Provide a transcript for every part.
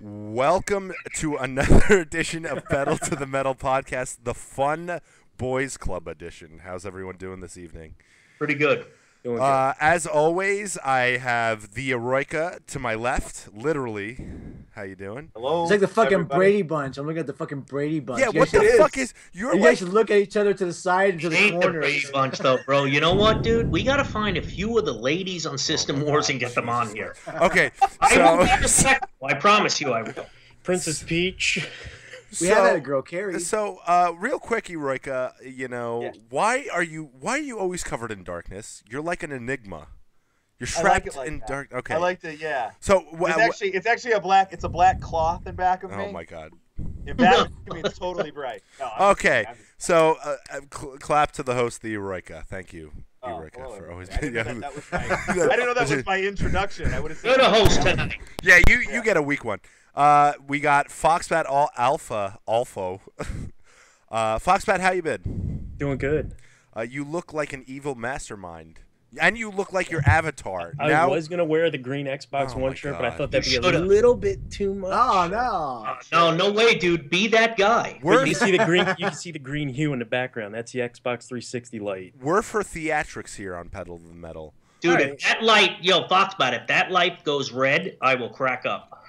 Welcome to another edition of Pedal to the Metal podcast, the Fun Boys Club edition. How's everyone doing this evening? Pretty good. As always, I have the Eroica to my left, literally. How you doing? Hello. It's like the fucking everybody. Brady Bunch. I'm looking at the fucking Brady Bunch. Yeah, what the fuck is... You guys should look at each other to the side and to the Ain't the corner. Brady Bunch, though, bro. You know what, dude? We got to find a few of the ladies on System Wars and get them on here. Okay, I so... will be respectful. I promise you I will. Princess Peach. We have had a girl, Carrie. So, real quick, Eroica, why are you always covered in darkness? You're like an enigma. You're trapped in dark. Okay. I like to, yeah. So It's actually a black cloth in back of me. Oh my god. In back of me, it's totally bright. No, Okay, so clap to the host, the Eroica. Thank you, Eroica, for always being. I didn't know that was my introduction. I would have said. You're the host tonight. Yeah, you get a weak one. We got Foxbat Alpha. Foxbat, how you been? Doing good. You look like an evil mastermind. And you look like your avatar. I was going to wear the green Xbox One shirt, but I thought that'd be a should've. little bit too much. Oh, no. No way, dude. Be that guy. But you can see the green hue in the background. That's the Xbox 360 light. We're for theatrics here on Pedal to the Metal. Dude, Right. if that light, Foxbot, if that light goes red, I will crack up.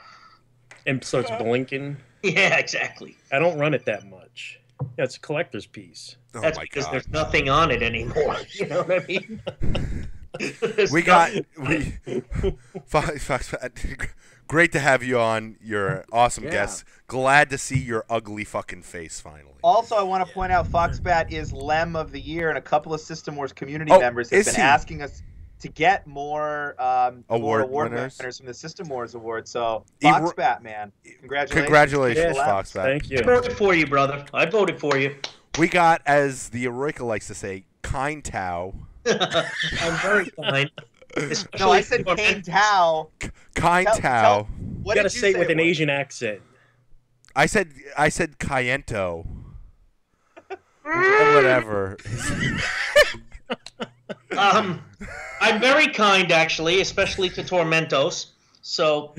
And starts blinking. Yeah, exactly. I don't run it that much. Yeah, it's a collector's piece. Oh That's my because god. there's nothing on it anymore. You know what I mean? Foxbat, great to have you on. You're an awesome guest. Glad to see your ugly fucking face finally. Also, I want to point out Foxbat is Lem of the Year, and a couple of System Wars community members have been asking us to get more award winners from the System Wars Award. So, Foxbat, man, Congratulations, Foxbat. Thank you. I voted for you, brother. I voted for you. We got, as the Eroica likes to say, Kind Tao. I'm very kind. No, I said Kane Tao. Kind Tao. You got to say it with an Asian accent. I said Cayento. Whatever. I'm very kind, actually, especially to Tormentos. So,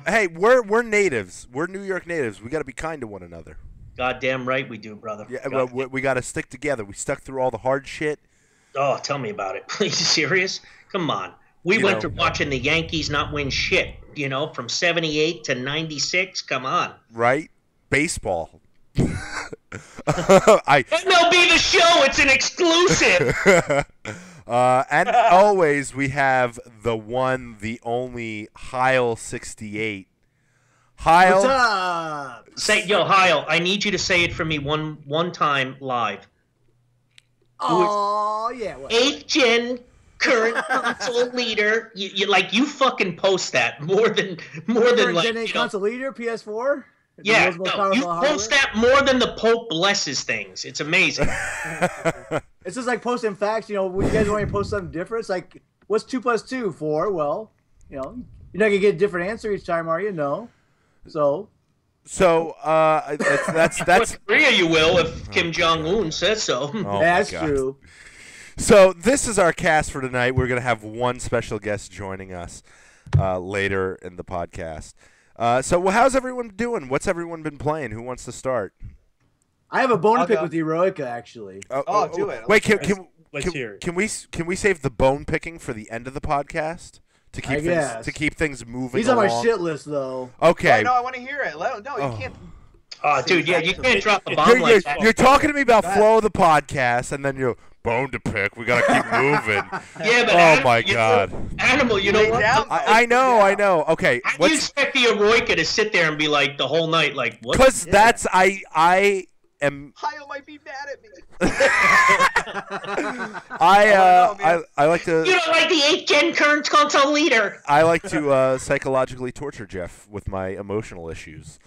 hey, we're natives. We're New York natives. We got to be kind to one another. Goddamn right we do, brother. Yeah, we got to stick together. We stuck through all the hard shit. Oh, tell me about it. Are you serious? Come on. We went to watching the Yankees not win shit, from 78 to 96. Come on. Right? Baseball. MLB The Show. It's an exclusive. And always we have the one, the only Heil68. Heil. What's up? Heil, I need you to say it for me one time live. Oh, yeah. What? 8th gen current console leader. You fucking post that more than Gen 8 console leader, PS4? Yeah, you post that more than the Pope blesses things. It's amazing. It's just like posting facts. When you guys want to post something different, it's like, what's 2 plus 2? 4? Well, you're not going to get a different answer each time, are you? No. So that's 3 of you will if Kim Jong-un says so. Oh, that's true. So this is our cast for tonight. We're going to have one special guest joining us later in the podcast. So how's everyone doing? What's everyone been playing? Who wants to start? I have a bone to pick with Eroica, actually. Do it. Wait, Let's hear it. Can we save the bone picking for the end of the podcast to keep things moving? He's on my shit list, though. Okay. No, I want to hear it. No, you can't. Oh, dude, yeah, you can't drop a bomb like that. You're talking to me about flow of the podcast, and then you're bone to pick. We gotta keep moving. Yeah, but oh my god, Animal, you know what? I know. Okay, how do you expect the Eroica to sit there and be like the whole night, like what? Because that's I am. Heil might be mad at me. I like to. You don't like the 8th gen current console leader. I like to psychologically torture Jeff with my emotional issues.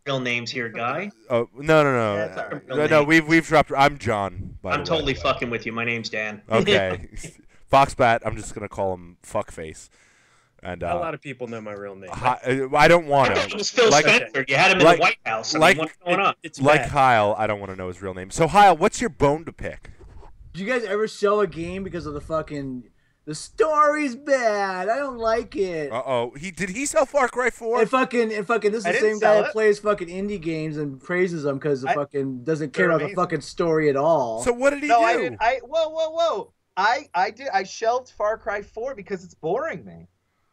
Real names here, guy. Oh no. We've dropped. I'm John. I'm totally fucking with you. My name's Dan. Okay, Foxbat. I'm just gonna call him Fuckface. And a lot of people know my real name. I don't want to. It was Phil Spencer. You had him in the White House. What's going on? It's like bad. Heil, I don't want to know his real name. So Heil, what's your bone to pick? Did you guys ever sell a game because of the fucking The story's bad. I don't like it. Did he sell Far Cry 4? And fucking this is the same guy that plays fucking indie games and praises them because the fucking doesn't care about the fucking story at all. So what did he do? Whoa. I shelved Far Cry 4 because it's boring, man.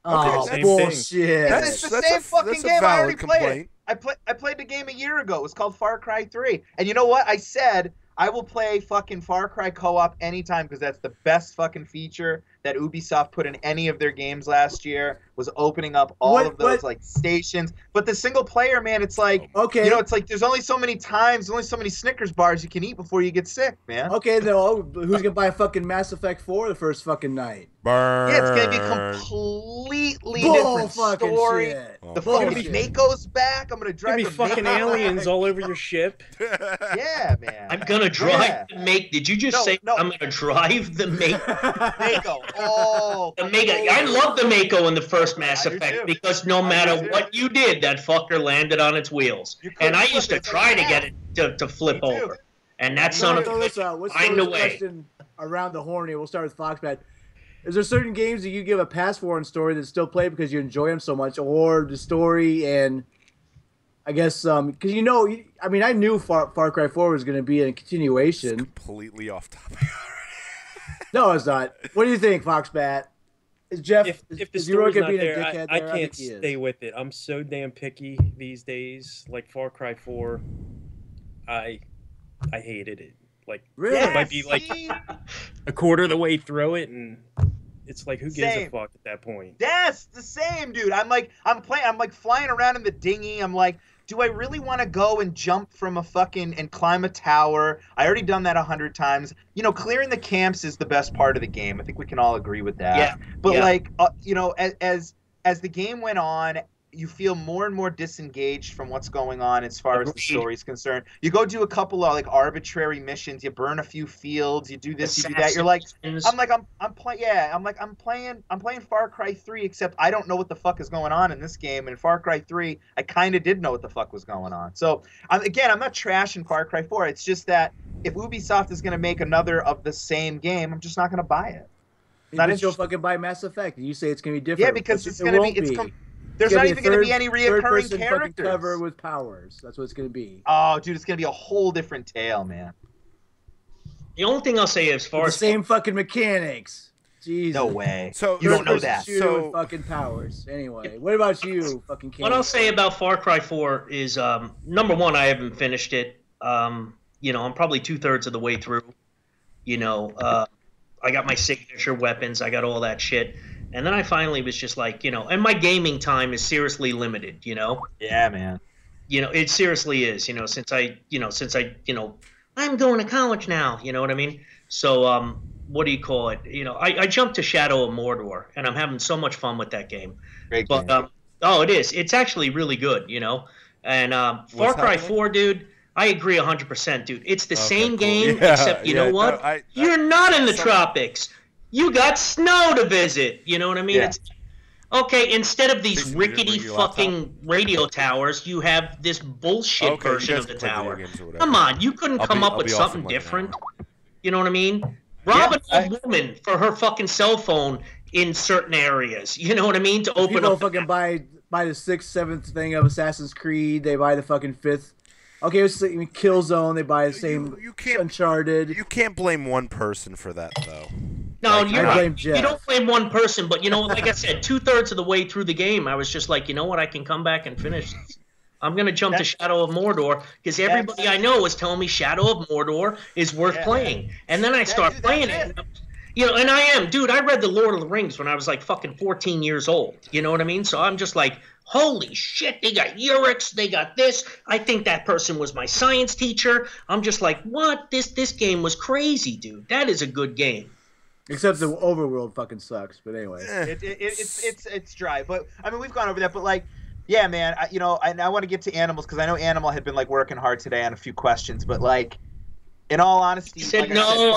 Oh, bullshit. It's the same fucking game. I already played it. I played the game a year ago. It was called Far Cry 3. And you know what? I said I will play fucking Far Cry co-op anytime because that's the best fucking feature that Ubisoft put in any of their games last year, was opening up all of those like stations. But the single player, man, it's like, you know, it's like there's only so many times, only so many Snickers bars you can eat before you get sick, man. Okay, though, who's gonna buy a fucking Mass Effect 4 the first fucking night? Burn. Yeah, it's gonna be completely different story. Shit. The fucking Mako's back. I'm gonna drive the fucking aliens all over your ship. Yeah, man. I'm gonna drive the Mako. Did you just say I'm gonna drive the Mako? Oh, the Mako. I love the Mako in the first Mass Effect because no matter what you did, that fucker landed on its wheels. And I used to try to get it to flip over. And that son of a bitch find a way. Around the horn, we'll start with Foxbat. Is there certain games that you give a pass for in story that still play because you enjoy them so much, or the story and I guess because I mean I knew Far Cry 4 was going to be a continuation. It's completely off topic. No, it's not. What do you think, Foxbat? Is Jeff? If the story's not there, I can't stay with it. I'm so damn picky these days. Like Far Cry 4, I hated it. Like really? It might be like a quarter of the way through it, and it's like who gives a fuck at that point? Yes, the same, dude. I'm like flying around in the dinghy. I'm like, do I really want to go and jump from a fucking and climb a tower? I already done that 100 times. You know, clearing the camps is the best part of the game. I think we can all agree with that. Yeah. But like, you know, as the game went on, you feel more and more disengaged from what's going on as far as the story is concerned. You go do a couple of like arbitrary missions. You burn a few fields. You do this. You do that. You're like, I'm playing Far Cry 3, except I don't know what the fuck is going on in this game. And in Far Cry 3, I kind of did know what the fuck was going on. So I'm not trashing Far Cry 4. It's just that if Ubisoft is going to make another of the same game, I'm just not going to buy it. But you'll fucking buy Mass Effect. You say it's going to be different. Yeah, because it's going to be. There's not even going to be any reoccurring characters. Cover with powers. That's what it's going to be. Oh, dude, it's going to be a whole different tale, man. The only thing I'll say as far as the same fucking mechanics. Jesus. No way. So you don't know that. So fucking powers. Anyway, what about you, fucking King? What I'll say about Far Cry 4 is number one, I haven't finished it. You know, I'm probably 2/3 of the way through. You know, I got my signature weapons. I got all that shit. And then I finally was just like, you know, and my gaming time is seriously limited, you know? Yeah, man. You know, it seriously is, you know, since I'm going to college now, you know what I mean? So, what do you call it? You know, I jumped to Shadow of Mordor, and I'm having so much fun with that game. Great game. It is. It's actually really good, you know? And Far Cry 4, dude, I agree 100%, dude. It's the same game, except you know what? No, you're not in the tropics. You got snow to visit. You know what I mean? Yeah. It's okay. Instead of these rickety fucking radio towers, you have this bullshit version of the tower. Come on, you couldn't come up with something different. You know what I mean? Rob an old woman for her fucking cell phone in certain areas. You know what I mean? To open people up. Fucking buy the 6th, 7th thing of Assassin's Creed. They buy the fucking 5th. Okay, it's like Killzone. They buy the same Uncharted. You can't blame one person for that, though. No, Like, you're right. You don't blame one person, but you know, like I said, 2/3 of the way through the game, I was just like, you know what, I can come back and finish this. I'm gonna jump to Shadow of Mordor because everybody I know was telling me Shadow of Mordor is worth playing, and then I start playing it. You know, and I am, dude. I read the Lord of the Rings when I was like fucking 14 years old. You know what I mean? So I'm just like, holy shit, they got Urix, they got this. I think that person was my science teacher. I'm just like, what? This game was crazy, dude. That is a good game. Except the overworld fucking sucks. But anyway, it's dry. But I mean, we've gone over that. But like, yeah, man. I want to get to Animals because I know Animal had been like working hard today on a few questions. But like, in all honesty, he said like no.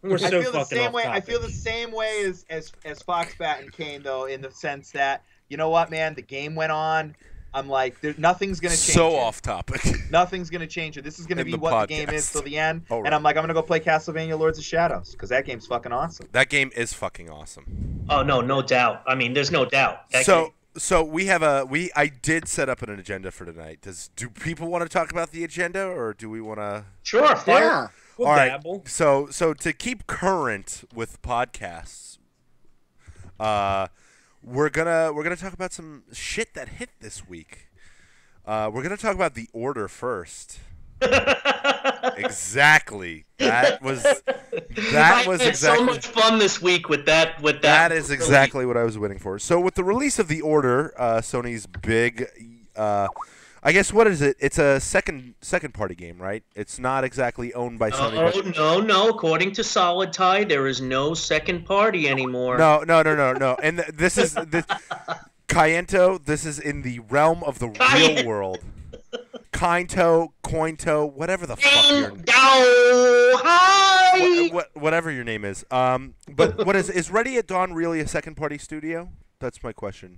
I feel the same way. I feel the same way as Foxbat and Kane, though, in the sense that, you know what, man, the game went on. I'm like, nothing's going to change. So off topic. Nothing's going to change it. This is going to be what the game is till the end. Oh, right. And I'm like, I'm going to go play Castlevania Lords of Shadows because that game's fucking awesome. That game is fucking awesome. Oh, no doubt. I mean, there's no doubt. So we have I did set up an agenda for tonight. Do people want to talk about the agenda, or do we want to? Sure, fire. Yeah. We'll All dabble. right. So to keep current with podcasts, we're gonna talk about some shit that hit this week. We're gonna talk about The Order first. Exactly. That was exactly so much fun this week with that. That is exactly what I was waiting for. So with the release of The Order, Sony's big, I guess, what is it? It's a second party game, right? It's not exactly owned by Sony. No. According to Solid Tie, there is no second party anymore. No. And this is Kaento. This is in the realm of the real world. Kainto, Cointo, whatever the fuck your whatever your name is. But what is Ready at Dawn really a second party studio? That's my question.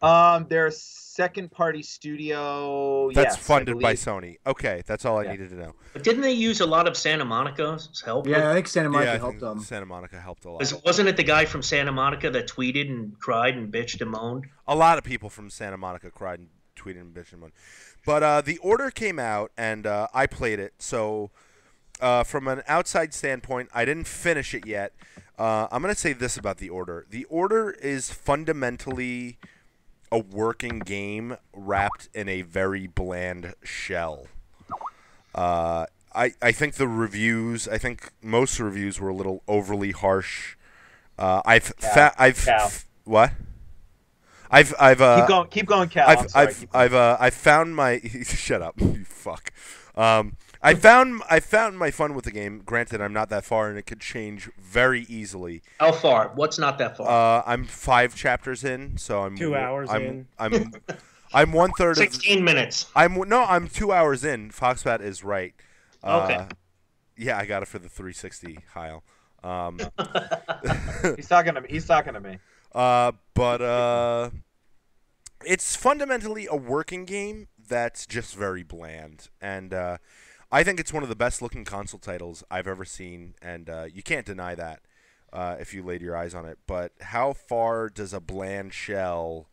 They're a second party studio. That's funded by Sony. Okay, that's all I needed to know. But didn't they use a lot of Santa Monica's help? Yeah, I think Santa Monica helped them. Santa Monica helped a lot. Wasn't it the guy from Santa Monica that tweeted and cried and bitched and moaned? A lot of people from Santa Monica cried and tweeted and bitched and moaned. But The Order came out, and I played it. So from an outside standpoint, I didn't finish it yet. I'm going to say this about The Order. The Order is fundamentally a working game wrapped in a very bland shell. I think most reviews were a little overly harsh. What? Keep going, Cal. I've found my shut up, you fuck. I found my fun with the game. Granted, I'm not that far, and it could change very easily. How far? What's not that far? I'm 5 chapters in, so I'm 2 hours in. I'm 1/3. 16 minutes. I'm 2 hours in. Foxbat is right. Okay. Yeah, I got it for the 360, Heil. He's talking to me. But it's fundamentally a working game that's just very bland, and I think it's one of the best looking console titles I've ever seen, and you can't deny that if you laid your eyes on it. But how far does a bland shell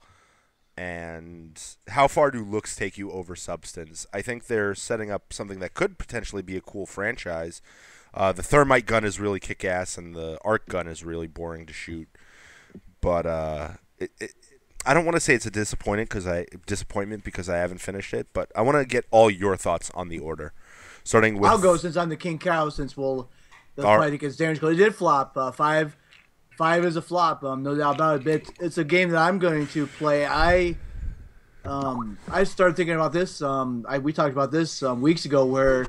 and how far do looks take you over substance? I think they're setting up something that could potentially be a cool franchise. The thermite gun is really kick-ass, and the arc gun is really boring to shoot. But I don't want to say it's a disappointment because I haven't finished it. But I want to get all your thoughts on The Order, starting with. I'll go since I'm the king cow. Since the fight against Darren's because it did flop. Five is a flop. No doubt about it. But it's a game that I'm going to play. I started thinking about this. We talked about this weeks ago. Where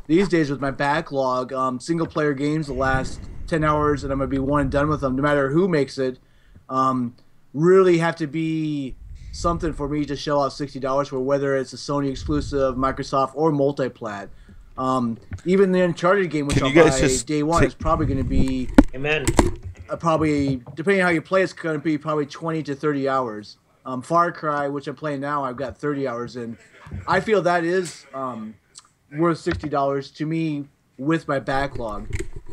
these days with my backlog, single player games the last 10 hours, and I'm gonna be one and done with them. No matter who makes it. Really have to be something for me to shell out $60 for, whether it's a Sony exclusive, Microsoft, or multiplat. Even the Uncharted game, which I'll buy day one, is probably going to be probably, depending on how you play, it's going to be probably 20 to 30 hours. Far Cry, which I'm playing now, I've got 30 hours in. I feel that is worth $60 to me with my backlog.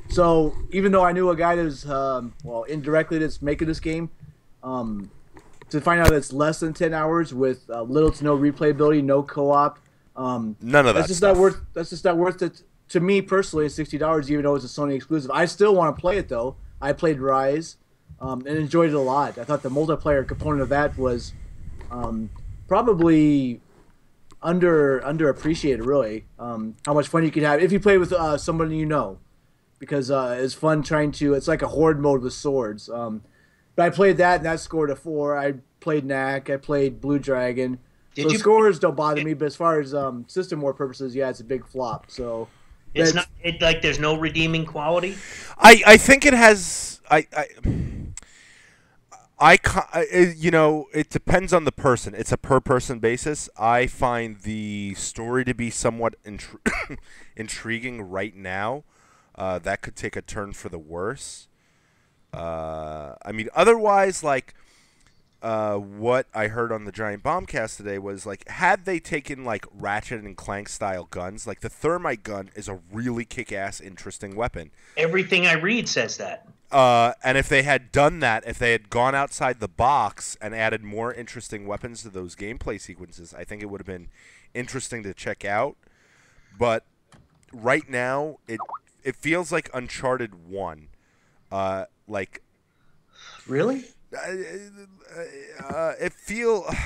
So even though I knew a guy that was, indirectly that's making this game, to find out that it's less than 10 hours with little to no replayability, no co-op, none of that. That's just not worth it to me personally. At $60, even though it's a Sony exclusive, I still want to play it though. I played Rise and enjoyed it a lot. I thought the multiplayer component of that was probably underappreciated. Really, how much fun you could have if you play with somebody you know. Because it's fun trying to. It's like a horde mode with swords. But I played that and that scored a 4. I played Knack. I played Blue Dragon. So scores don't bother me. But as far as system war purposes, yeah, it's a big flop. So it's not like there's no redeeming quality. I think it has. It depends on the person. It's a per person basis. I find the story to be somewhat intriguing right now. That could take a turn for the worse. Otherwise, like, what I heard on the Giant Bombcast today was like, had they taken like Ratchet and Clank style guns, like the thermite gun is a really kick-ass, interesting weapon. Everything I read says that. And if they had done that, if they had gone outside the box and added more interesting weapons to those gameplay sequences, I think it would have been interesting to check out. But right now, it feels like Uncharted 1. Really?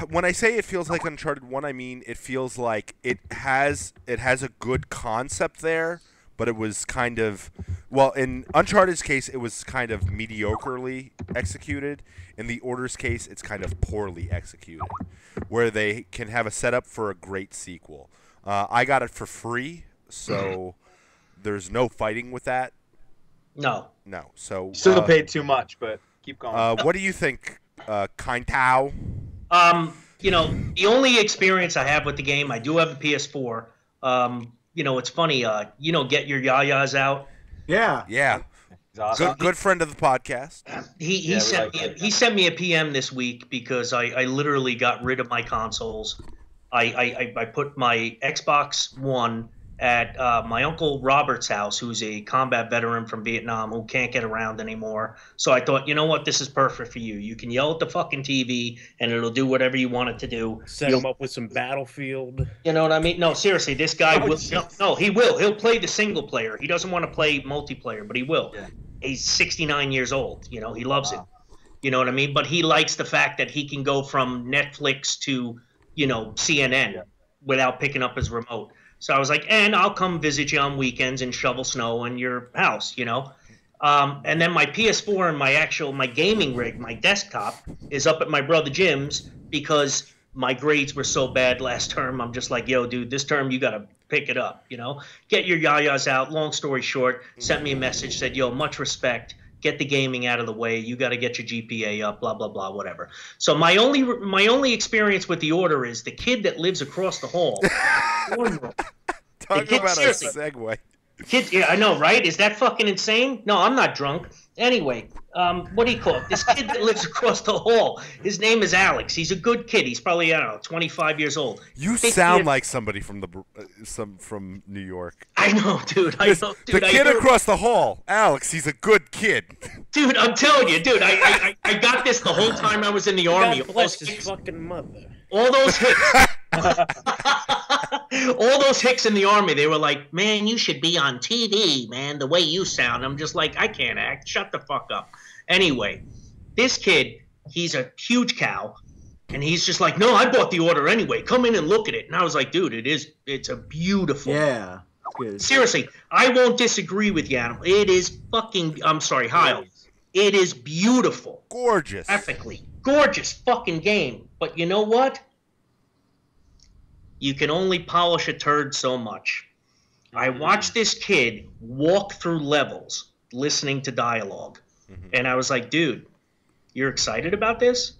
When I say it feels like Uncharted 1, I mean it feels like it has a good concept there, but it was kind of, well, in Uncharted's case, it was kind of mediocrely executed. In the Order's case, it's kind of poorly executed, where they can have a setup for a great sequel. I got it for free, so there's no fighting with that. No. So still paid too much, but keep going. What do you think, Kind Tao? The only experience I have with the game, I do have a PS4. It's funny. Get Your Yayas Out. Yeah. Awesome. Good friend of the podcast. He sent me a PM this week because I literally got rid of my consoles. I put my Xbox One at my Uncle Robert's house, who's a combat veteran from Vietnam who can't get around anymore. So I thought, you know what, this is perfect for you. You can yell at the fucking TV and it'll do whatever you want it to do. Set him up with some Battlefield. You know what I mean? No, seriously, this guy will. No, he will. He'll play the single player. He doesn't want to play multiplayer, but he will. Yeah. He's 69 years old. He loves it. You know what I mean? But he likes the fact that he can go from Netflix to, CNN without picking up his remote. So I was like, and I'll come visit you on weekends and shovel snow in your house, And then my PS4 and my gaming rig, my desktop, is up at my brother Jim's because my grades were so bad last term. I'm just like, yo, dude, this term you got to pick it up, Get Your Yayas Out. Long story short, sent me a message, said, yo, much respect. Get the gaming out of the way. You got to get your GPA up, blah, blah, blah, whatever. So my only experience with the Order is the kid that lives across the hall. Talk about a segue. Kid, yeah, I know, right? Is that fucking insane? No, I'm not drunk. Anyway, what do you call it? This kid that lives across the hall, his name is Alex. He's a good kid. He's probably, 25 years old. You sound like somebody from from New York. I know, dude. The kid across the hall, Alex, he's a good kid. Dude, I'm telling you, dude, I got this the whole time I was in the Army. God bless his fucking mother. All those hicks. All those hicks in the Army, they were like, man, you should be on TV, man, the way you sound. I'm just like, I can't act. Shut the fuck up. Anyway, this kid, he's a huge cow, and he's just like, no, I bought the Order anyway. Come in and look at it. And I was like, dude, it's a beautiful. Yeah. Good. Seriously, I won't disagree with you, Animal. It is fucking, I'm sorry, Heil. It is beautiful. Gorgeous. Ethically. Gorgeous fucking game. But you know what? You can only polish a turd so much. I watched this kid walk through levels listening to dialogue. And I was like, dude, you're excited about this?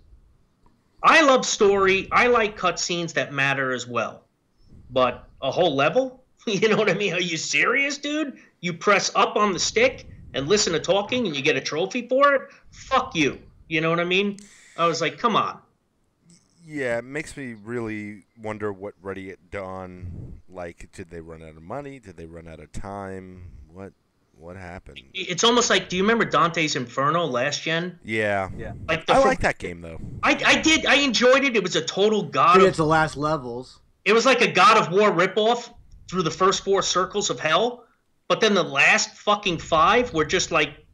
I love story. I like cutscenes that matter as well. But a whole level? You know what I mean? Are you serious, dude? You press up on the stick and listen to talking and you get a trophy for it? Fuck you. You know what I mean? I was like, come on. Yeah, it makes me really wonder what Ready at Dawn, like, did they run out of money? Did they run out of time? What happened? It's almost like, do you remember Dante's Inferno last gen? Yeah. I like that game, though. I did. I enjoyed it. It was a total God of... It's the last levels. It was like a God of War ripoff through the first 4 circles of hell, but then the last fucking 5 were just like,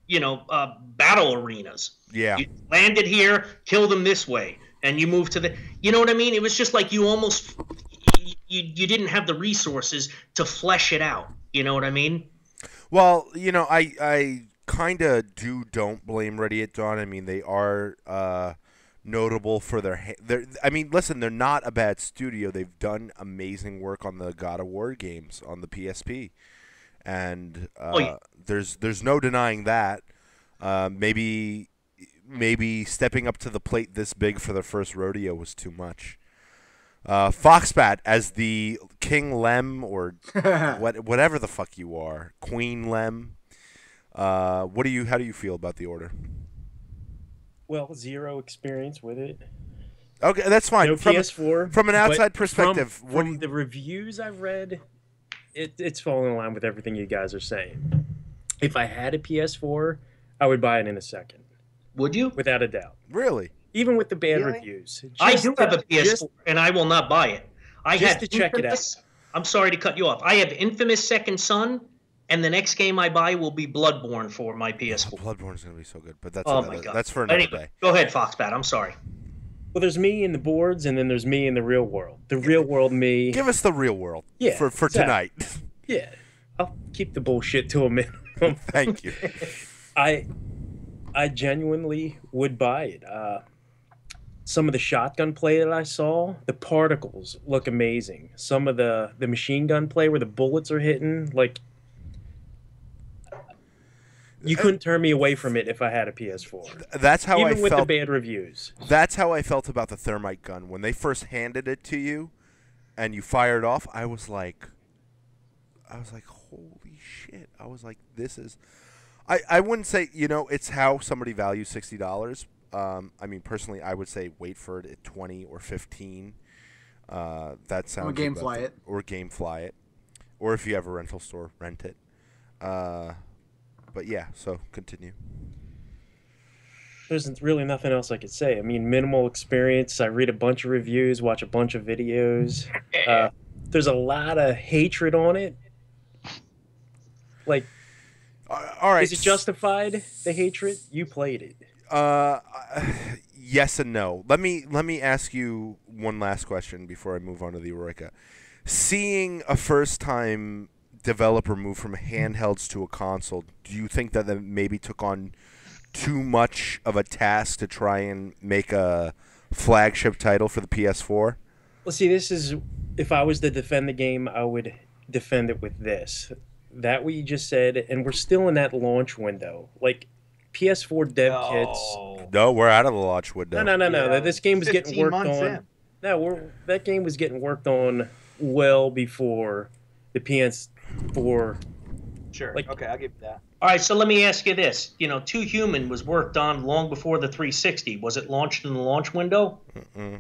battle arenas. Yeah. You landed here, killed them this way. And you move to the, you know what I mean? It was just like you almost, you didn't have the resources to flesh it out. You know what I mean? Well, I kind of don't blame Ready at Dawn. I mean, they are notable for their, I mean, listen, they're not a bad studio. They've done amazing work on the God of War games on the PSP. And there's no denying that. Maybe stepping up to the plate this big for the first rodeo was too much. Foxbat as the King Lem or whatever the fuck you are, Queen Lem. How do you feel about the Order? Well, zero experience with it. Okay, that's fine. No PS4. From an outside perspective, from the reviews I've read, it's falling in line with everything you guys are saying. If I had a PS4, I would buy it in a second. Would you? Without a doubt. Really? Even with the bad reviews. I do have a PS4, and I will not buy it. Just to check it out. I'm sorry to cut you off. I have Infamous Second Son, and the next game I buy will be Bloodborne for my PS4. Bloodborne is going to be so good, but that's for another day. Go ahead, Foxbat. I'm sorry. Well, there's me in the boards, and then there's me in the real world. The real world me. Give us the real world. Yeah, for exactly. Tonight. Yeah, I'll keep the bullshit to a minimum. Thank you. I genuinely would buy it. Some of the shotgun play that I saw, the particles look amazing. Some of the machine gun play where the bullets are hitting, like you couldn't turn me away from it if I had a PS4. That's how even with the bad reviews. That's how I felt about the thermite gun when they first handed it to you, and you fired off. I was like, holy shit! I was like, this is. I wouldn't say it's how somebody values $60. I mean, personally, I would say wait for it at 20 or 15. That sounds. Or GameFly it. Or GameFly it, or if you have a rental store, rent it. But yeah, so continue. There's really nothing else I could say. I mean, minimal experience. I read a bunch of reviews, watch a bunch of videos. There's a lot of hatred on it. Like, all right, is it justified, the hatred? You played it. Yes and no. Let me ask you one last question before I move on to the Eureka. Seeing a first-time developer move from handhelds to a console, do you think that they maybe took on too much of a task to try and make a flagship title for the PS4? Well, see, this is, if I was to defend the game, I would defend it with this. That what you just said, and we're still in that launch window. Like, PS4 dev kits. No, we're out of the launch window. No. Yeah, this game was getting worked on. In. No, that game was getting worked on well before the PS4. Sure. Okay, I'll give you that. All right, so let me ask you this. Two Human was worked on long before the 360. Was it launched in the launch window? Mm-mm.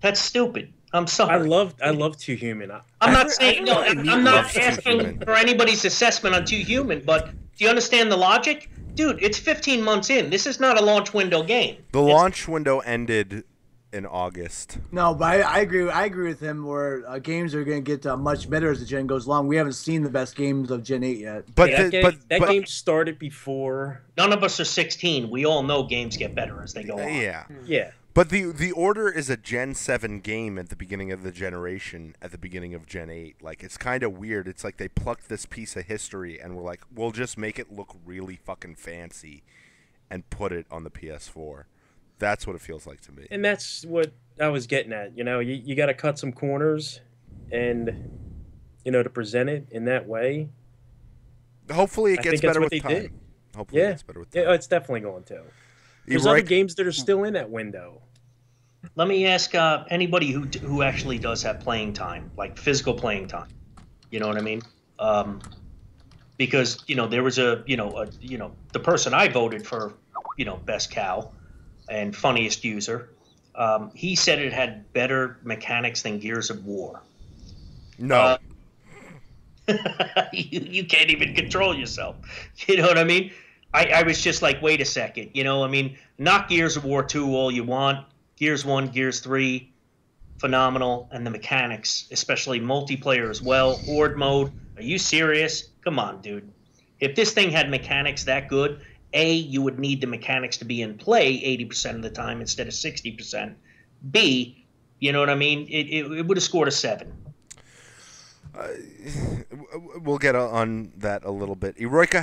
That's stupid. I'm sorry. I love Two Human. I'm not asking for anybody's assessment on Two Human, but do you understand the logic? Dude, it's 15 months in. This is not a launch window game. The launch window ended in August. No, but I agree with him where games are going to get much better as the gen goes along. We haven't seen the best games of Gen 8 yet. But that game started before. None of us are 16. We all know games get better as they go on. Yeah. But the Order is a Gen 7 game at the beginning of the generation, at the beginning of Gen 8. Like, it's kind of weird. It's like they plucked this piece of history and we're like, we'll just make it look really fucking fancy and put it on the PS4. That's what it feels like to me. And that's what I was getting at. You got to cut some corners and, to present it in that way. Hopefully it gets better with time. Did. Hopefully it gets better with time. Yeah, it's definitely going to. There's other games that are still in that window. Let me ask anybody who actually does have playing time, like physical playing time. You know what I mean? Because there was the person I voted for, best cow and funniest user. He said it had better mechanics than Gears of War. No. You can't even control yourself. You know what I mean? I was just like, wait a second. Knock Gears of War 2 all you want. Gears 1, Gears 3, phenomenal. And the mechanics, especially multiplayer as well. Horde mode. Are you serious? Come on, dude. If this thing had mechanics that good, A, you would need the mechanics to be in play 80% of the time instead of 60%. B, you know what I mean? It would have scored a 7. We'll get on that a little bit. Eroika,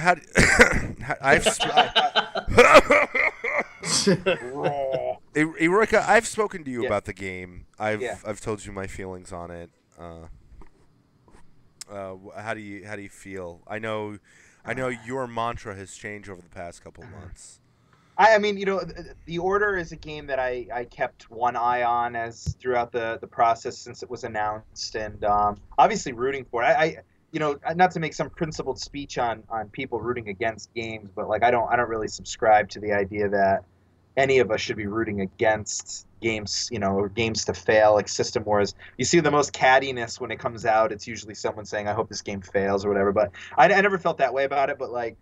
Eroika, I've spoken to you about the game. I've told you my feelings on it. How do you feel? I know your mantra has changed over the past couple of months. I mean, The Order is a game that I kept one eye on as throughout the process since it was announced, and obviously rooting for it. Not to make some principled speech on people rooting against games, but like I don't really subscribe to the idea that any of us should be rooting against games, or games to fail, like System Wars. You see the most cattiness when it comes out. It's usually someone saying, "I hope this game fails" or whatever. But I never felt that way about it. But like,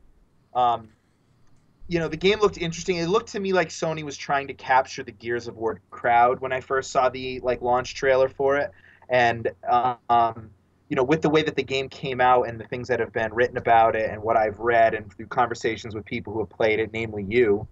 the game looked interesting. It looked to me like Sony was trying to capture the Gears of War crowd when I first saw the launch trailer for it, and with the way that the game came out and the things that have been written about it and what I've read and through conversations with people who have played it, namely you.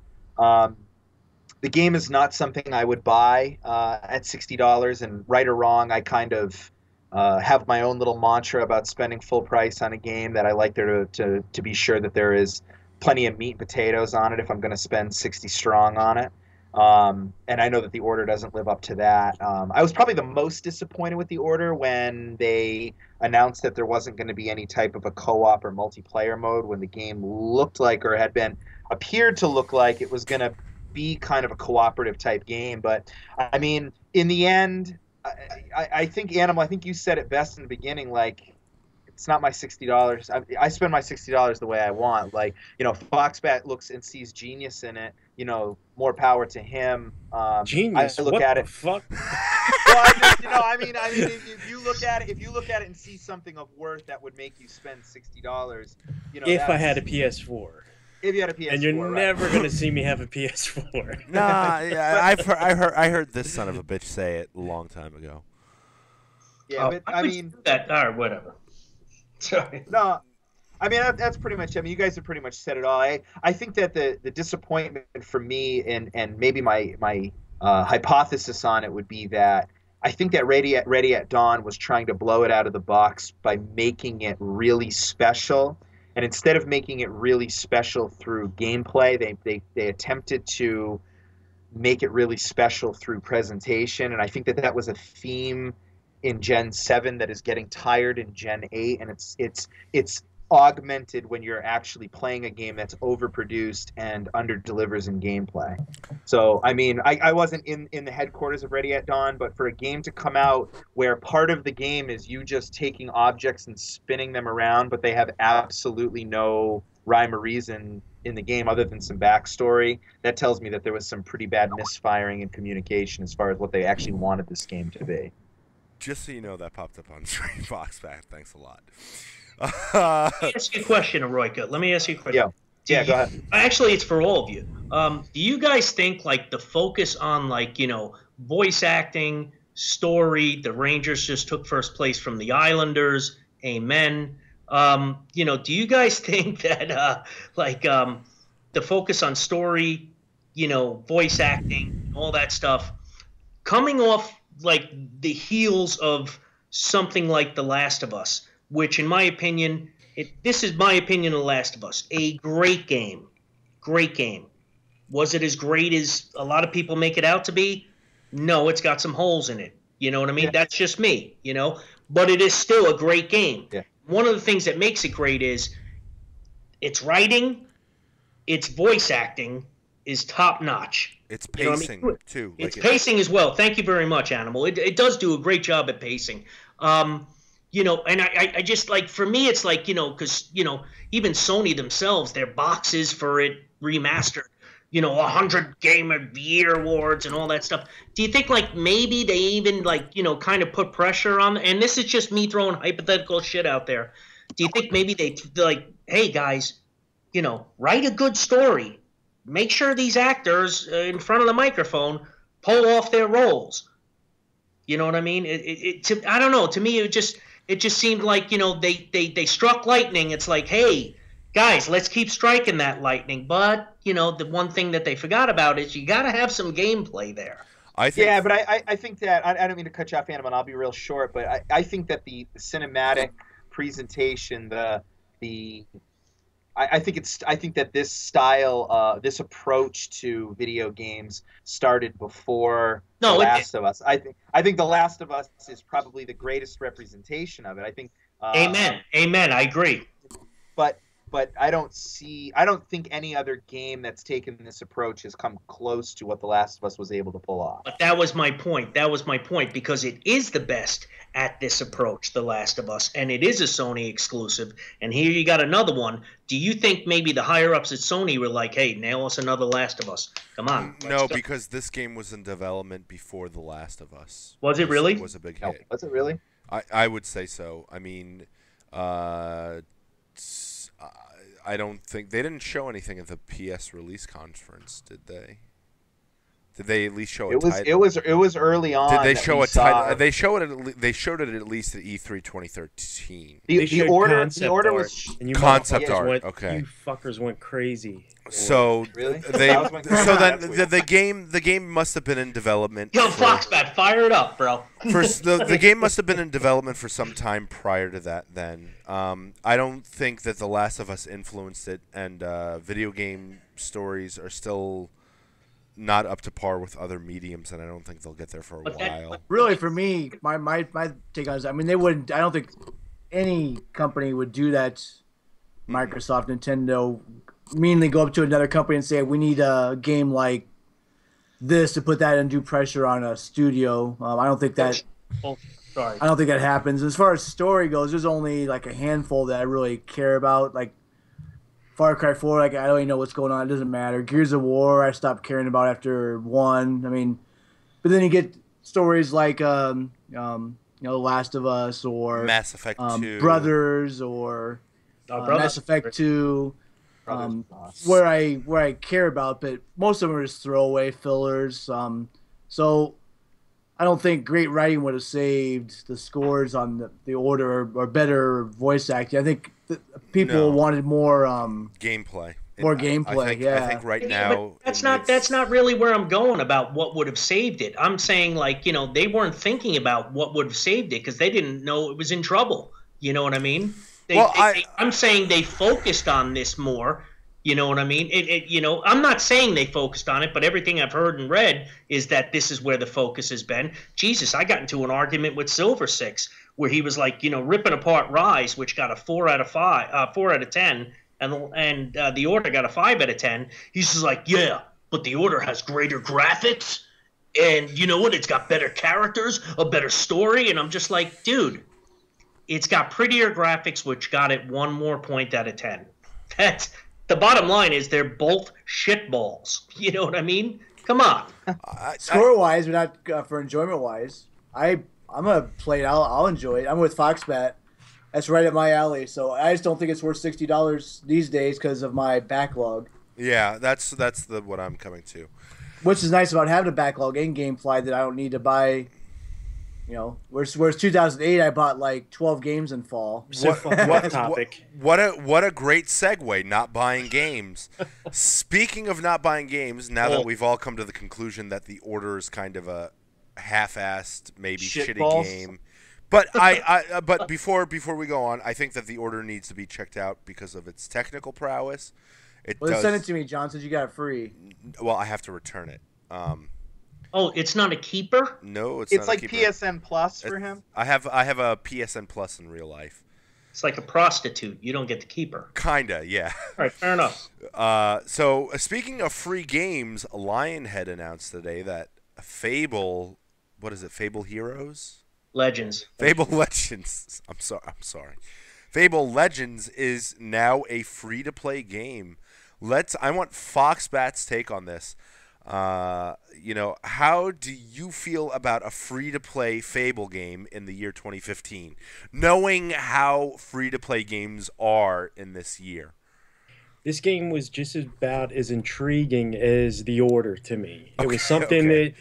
The game is not something I would buy at $60, and right or wrong, I kind of have my own little mantra about spending full price on a game, that I like there to be sure that there is plenty of meat and potatoes on it if I'm going to spend 60 strong on it. And I know that The Order doesn't live up to that. I was probably the most disappointed with The Order when they announced that there wasn't going to be any type of a co-op or multiplayer mode, when the game looked like, or appeared to look like, it was going to be kind of a cooperative type game. But I mean, in the end, I think, Animal, I think you said it best in the beginning, like, it's not my $60. I spend my $60 the way I want. Like, Foxbat looks and sees genius in it. More power to him. Genius. I look what at the it. fuck? Well, I mean, if you look at it and see something of worth that would make you spend $60, if I had a PS4. If you had a PS4, and you're right. never gonna see me have a PS4. Nah, yeah, I heard this son of a bitch say it a long time ago. Yeah, but I mean that or whatever. Sorry. No, I mean that's pretty much. I mean, you guys have pretty much said it all. I think that the disappointment for me and maybe my hypothesis on it would be that I think that Ready at Dawn was trying to blow it out of the box by making it really special. And instead of making it really special through gameplay, they attempted to make it really special through presentation. And I think that was a theme in Gen 7 that is getting tired in Gen 8, and it's augmented when you're actually playing a game that's overproduced and under-delivers in gameplay. So, I mean, I wasn't in the headquarters of Ready at Dawn, but for a game to come out where part of the game is you just taking objects and spinning them around, but they have absolutely no rhyme or reason in the game other than some backstory, that tells me that there was some pretty bad misfiring in communication as far as what they actually wanted this game to be. Just so you know, that popped up on screen. Foxbat, thanks a lot. Let me ask you a question, Aroyka. Let me ask you a question. Yeah, go ahead. Actually, it's for all of you. Do you guys think, like, the focus on, like, voice acting, story, the Rangers just took first place from the Islanders, amen. Do you guys think that, the focus on story, voice acting, all that stuff, coming off, like, the heels of something like The Last of Us, which, in my opinion, this is my opinion of The Last of Us, a great game. Great game. Was it as great as a lot of people make it out to be? No, it's got some holes in it. You know what I mean? Yeah. That's just me, But it is still a great game. Yeah. One of the things that makes it great is its writing, its voice acting is top-notch. It's pacing, too. It's pacing as well. Thank you very much, Animal. It does do a great job at pacing. And I just, like, for me, it's like, because, even Sony themselves, their boxes for it remastered, 100 Game of the Year awards and all that stuff. Do you think, like, maybe they even, like, kind of put pressure on, and this is just me throwing hypothetical shit out there. Do you think maybe they, like, hey, guys, write a good story. Make sure these actors in front of the microphone pull off their roles. You know what I mean? I don't know. To me, it just seemed like, they struck lightning. It's like, hey, guys, let's keep striking that lightning. But, the one thing that they forgot about is you got to have some gameplay there. But I think that, I don't mean to cut you off, Animal, and I'll be real short, but I think that the cinematic presentation, I think that this style, this approach to video games started before The Last of Us. I think The Last of Us is probably the greatest representation of it. I think. Amen. I agree. But but I don't think any other game that's taken this approach has come close to what The Last of Us was able to pull off. But that was my point. That was my point, because it is the best at this approach, The Last of Us, and it is a Sony exclusive. And here you got another one. Do you think maybe the higher-ups at Sony were like, hey, nail us another Last of Us? Come on. No, because this game was in development before The Last of Us. Was it really? It was a big hit. Was it really? I would say so. I mean, I don't think they didn't show anything at the PS release conference, did they? Did they at least show a title? It was early on. Did they show a title? They showed it. They showed it at least at E3 2013. The order was concept art. Okay. You fuckers went crazy. So really? The game must have been in development. Yo, Foxbat, fire it up, bro. The game must have been in development for some time prior to that. Then I don't think that The Last of Us influenced it, and video game stories are still not up to par with other mediums, and I don't think they'll get there for a while. Really, for me, my take on it, I mean, they wouldn't. I don't think any company would do that. Microsoft, Nintendo, meanly go up to another company and say, we need a game like this to put that undue pressure on a studio. I don't think that. Sorry. I don't think that happens. As far as story goes, there's only like a handful that I really care about, like Far Cry 4, like I don't even know what's going on. It doesn't matter. Gears of War, I stopped caring about after 1. I mean, but then you get stories like The Last of Us or Mass Effect 2, Brothers, or Mass Effect 2, where I care about, but most of them are just throwaway fillers. So I don't think great writing would have saved the scores on the Order or better voice acting. I think people wanted more gameplay. More gameplay. I think right now that's not really where I'm going about what would have saved it. I'm saying, like, they weren't thinking about what would have saved it because they didn't know it was in trouble. You know what I mean? I'm saying they focused on this more. You know what I mean? I'm not saying they focused on it, but everything I've heard and read is that this is where the focus has been. Jesus, I got into an argument with Silver Six where he was like, ripping apart Rise, which got a 4 out of 10, and the Order got a 5 out of 10. He's just like, yeah, but the Order has greater graphics, and you know what? It's got better characters, a better story, and I'm just like, dude, it's got prettier graphics, which got it 1 more point out of 10. That's the bottom line. Is they're both shitballs. You know what I mean? Come on. Score-wise, but not for enjoyment-wise. I'm gonna play it. I'll enjoy it. I'm with Foxbat. That's right up my alley. So I just don't think it's worth $60 these days because of my backlog. Yeah, that's what I'm coming to. Which is nice about having a backlog in GameFly that I don't need to buy. Whereas 2008, I bought like 12 games in fall. What topic? What a great segue! Not buying games. Speaking of not buying games, now that we've all come to the conclusion that the Order is kind of a half-assed, maybe shitty game, but but before we go on, I think that the Order needs to be checked out because of its technical prowess. Send it to me, John, since you got it free. Well, I have to return it. Oh, it's not a keeper? No, it's not like a keeper. PSN Plus for him. I have a PSN Plus in real life. It's like a prostitute. You don't get the keeper. Kinda, yeah. All right, fair enough. So speaking of free games, Lionhead announced today that Fable, what is it? Fable Heroes? Legends. Fable Legends. I'm sorry. Fable Legends is now a free-to-play game. I want Foxbat's take on this. How do you feel about a free-to-play Fable game in the year 2015, knowing how free-to-play games are in this year? This game was just about as intriguing as The Order to me. It was something that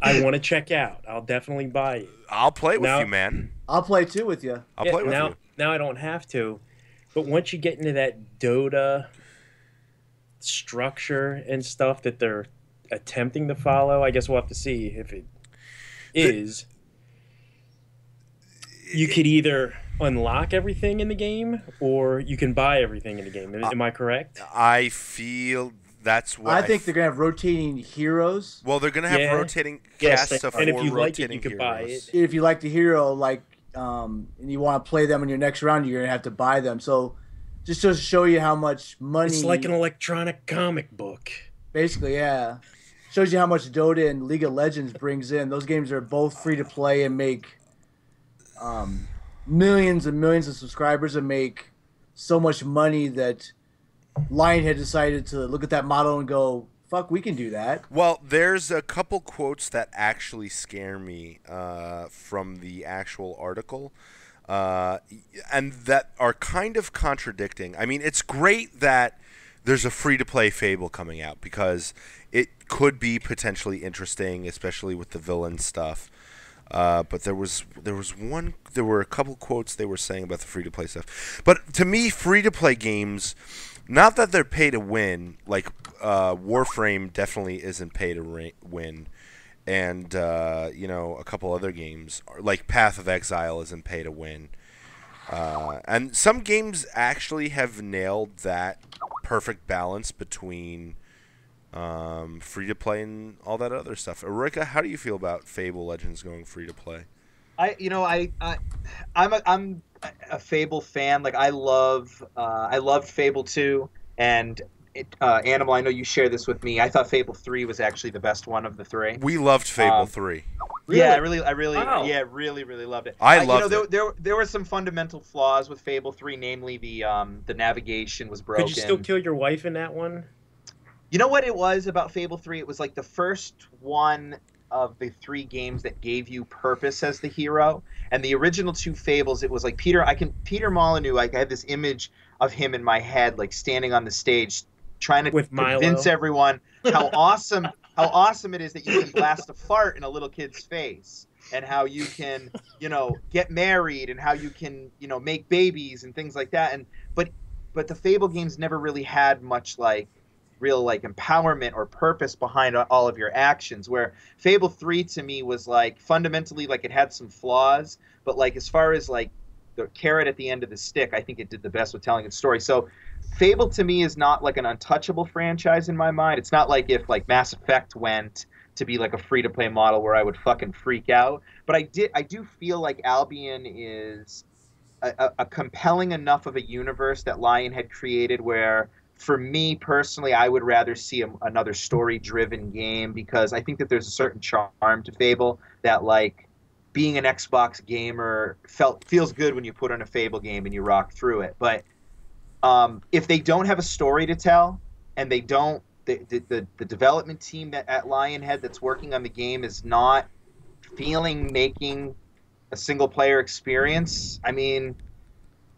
I want to check out. I'll definitely buy it. I'll play with you, man. I'll play too with you. I'll play with you. Now I don't have to, but once you get into that Dota structure and stuff that they're attempting to follow, I guess we'll have to see if it is. You could either unlock everything in the game or you can buy everything in the game. Am I correct? I feel that's what I think they're gonna have rotating heroes. Well, they're gonna have rotating casts of 4 and if you like it, rotating you could buy it. If you like the hero, and you want to play them in your next round, you're gonna have to buy them. So just to show you how much money. It's like an electronic comic book. Basically, yeah. Shows you how much Dota and League of Legends brings in. Those games are both free to play and make millions and millions of subscribers and make so much money that Lionhead decided to look at that model and go, fuck, we can do that. Well, there's a couple quotes that actually scare me from the actual article. And that are kind of contradicting. I mean, it's great that there's a free-to-play Fable coming out because it could be potentially interesting, especially with the villain stuff. But there were a couple quotes they were saying about the free-to-play stuff. But to me, free-to-play games, not that they're pay to win, like Warframe definitely isn't pay to win. And, a couple other games, like Path of Exile isn't pay to win. And some games actually have nailed that perfect balance between free-to-play and all that other stuff. Erika, how do you feel about Fable Legends going free-to-play? I'm a Fable fan. Like, I loved Fable 2, and Animal, I know you share this with me. I thought Fable 3 was actually the best one of the three. We loved Fable 3. Really? Yeah, Wow. really loved it. I loved it. There were some fundamental flaws with Fable 3, namely the navigation was broken. Could you still kill your wife in that one? You know what it was about Fable 3? It was like the first one of the three games that gave you purpose as the hero. And the original two Fables, it was like Peter Molyneux, like I had this image of him in my head, like standing on the stage trying to convince everyone how awesome it is that you can blast a fart in a little kid's face, and how you can, get married, and how you can, make babies and things like that. And but the Fable games never really had much real empowerment or purpose behind all of your actions, where Fable 3 to me was fundamentally it had some flaws, but as far as the carrot at the end of the stick, I think it did the best with telling its story. So Fable to me is not an untouchable franchise in my mind. It's not like if Mass Effect went to be a free-to-play model where I would fucking freak out. But I do feel like Albion is a compelling enough of a universe that Lionhead created where, for me personally, I would rather see another story-driven game, because I think that there's a certain charm to Fable that being an Xbox gamer feels good when you put on a Fable game and you rock through it. But if they don't have a story to tell, and they don't, the development team at Lionhead that's working on the game is not making a single player experience, I mean,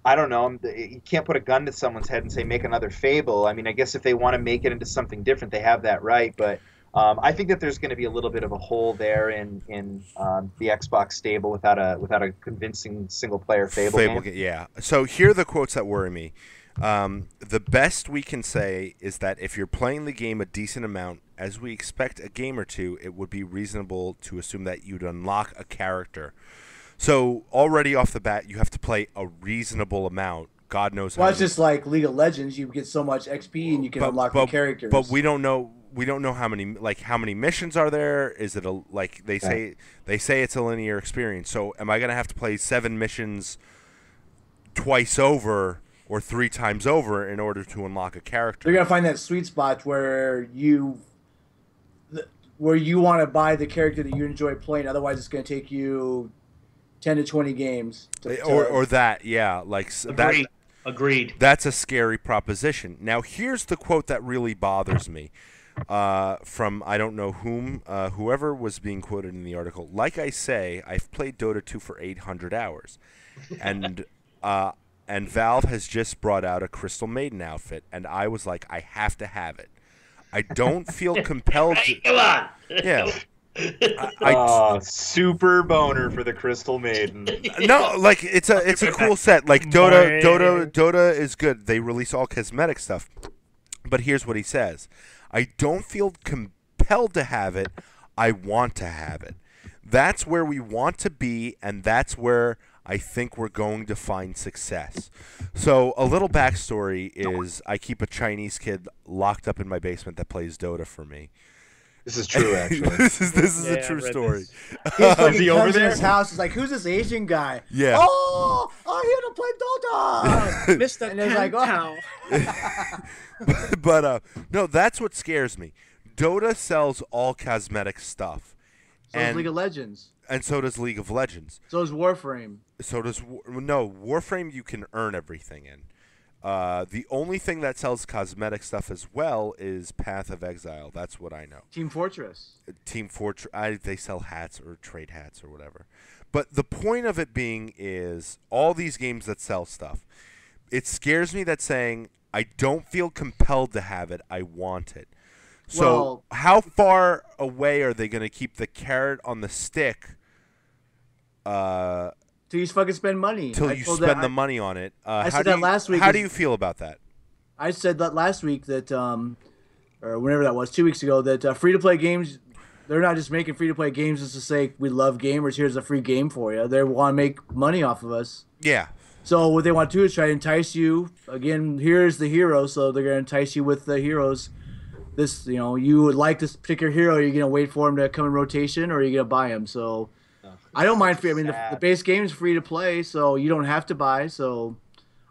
I don't know. You can't put a gun to someone's head and say, make another Fable. I mean, I guess if they want to make it into something different, they have that right. But I think that there's going to be a little bit of a hole there in the Xbox stable without a convincing single player Fable game. Yeah. So here are the quotes that worry me. The best we can say is that if you're playing the game a decent amount, as we expect a game or two, it would be reasonable to assume that you'd unlock a character. So already off the bat, you have to play a reasonable amount. God knows how. Well, it's just like League of Legends. You get so much XP and you can unlock the characters. But we don't know. We don't know how many missions are there. Is it they say it's a linear experience? So am I gonna have to play 7 missions twice over or 3 times over in order to unlock a character? You're gonna find that sweet spot where you want to buy the character that you enjoy playing. Otherwise, it's gonna take you 10 to 20 games. Or that, yeah, Agreed. That's a scary proposition. Now, here's the quote that really bothers me. From I don't know whom, whoever was being quoted in the article. Like I say, I've played Dota 2 for 800 hours, and Valve has just brought out a Crystal Maiden outfit, and I was like, I have to have it. I don't feel compelled to. Come on. Yeah. Super boner for the Crystal Maiden. No, it's a cool set. Dota is good. They release all cosmetic stuff. But here's what he says. I don't feel compelled to have it. I want to have it. That's where we want to be, and that's where I think we're going to find success. So a little backstory is I keep a Chinese kid locked up in my basement that plays Dota for me. This is true, actually. this is a true story. Is he over there? His house is like, who's this Asian guy? Yeah. Oh, I'm here to play Dota. Mr. And it's like, But no, that's what scares me. Dota sells all cosmetic stuff. So does League of Legends. And so does League of Legends. So does Warframe. So does Warframe. You can earn everything in. The only thing that sells cosmetic stuff as well is Path of Exile. That's what I know. Team Fortress. Team Fortress. They sell hats or trade hats or whatever. But the point of it being is all these games that sell stuff. It scares me that saying I don't feel compelled to have it. I want it. So how far away are they going to keep the carrot on the stick? Till you fucking spend money. Till you spend the money on it. I said that last week. How do you feel about that? I said that last week that, or whenever that was, 2 weeks ago, that free-to-play games, they're not just making free-to-play games just to say, we love gamers, here's a free game for you. They want to make money off of us. Yeah. So what they want to do is try to entice you. Again, here's the hero, so they're going to entice you with the heroes. This, you would like this particular hero, you're going to wait for him to come in rotation, or you're going to buy him. So I don't mind free. I mean, the base game is free to play, so you don't have to buy. So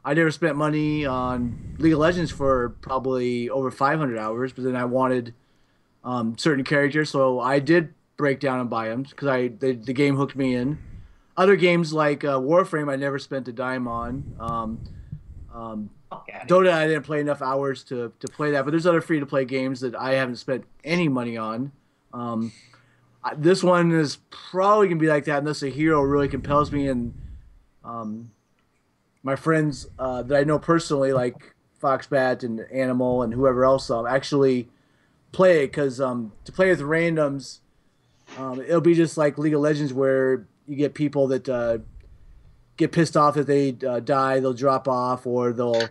I never spent money on League of Legends for probably over 500 hours, but then I wanted certain characters, so I did break down and buy them because the game hooked me in. Other games like Warframe, I never spent a dime on. Dota, I didn't play enough hours to play that, but there's other free-to-play games that I haven't spent any money on. This one is probably going to be like that unless a hero really compels me, and my friends that I know personally, like Foxbat and Animal and whoever else, actually play it because to play with randoms, it'll be just like League of Legends where you get people that get pissed off if they die, they'll drop off, or they'll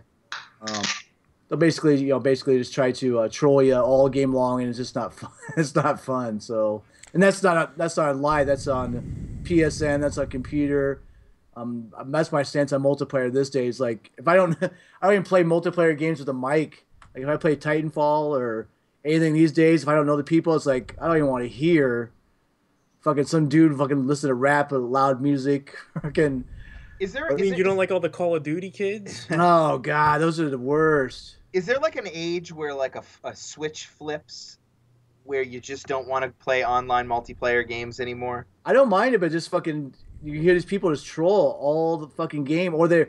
basically just try to troll you all game long, and it's just not fun. It's not fun. So, and that's not on live. That's on PSN. That's on computer. That's my stance on multiplayer these days. Like, if I don't even play multiplayer games with a mic. Like if I play Titanfall or anything these days, if I don't know the people, it's like I don't even want to hear fucking some dude fucking listen to rap or loud music. Fucking. You don't like all the Call of Duty kids? Oh God, those are the worst. Is there like an age where like a switch flips, where you just don't want to play online multiplayer games anymore? I don't mind it, but just fucking you hear these people just troll all the fucking game, or they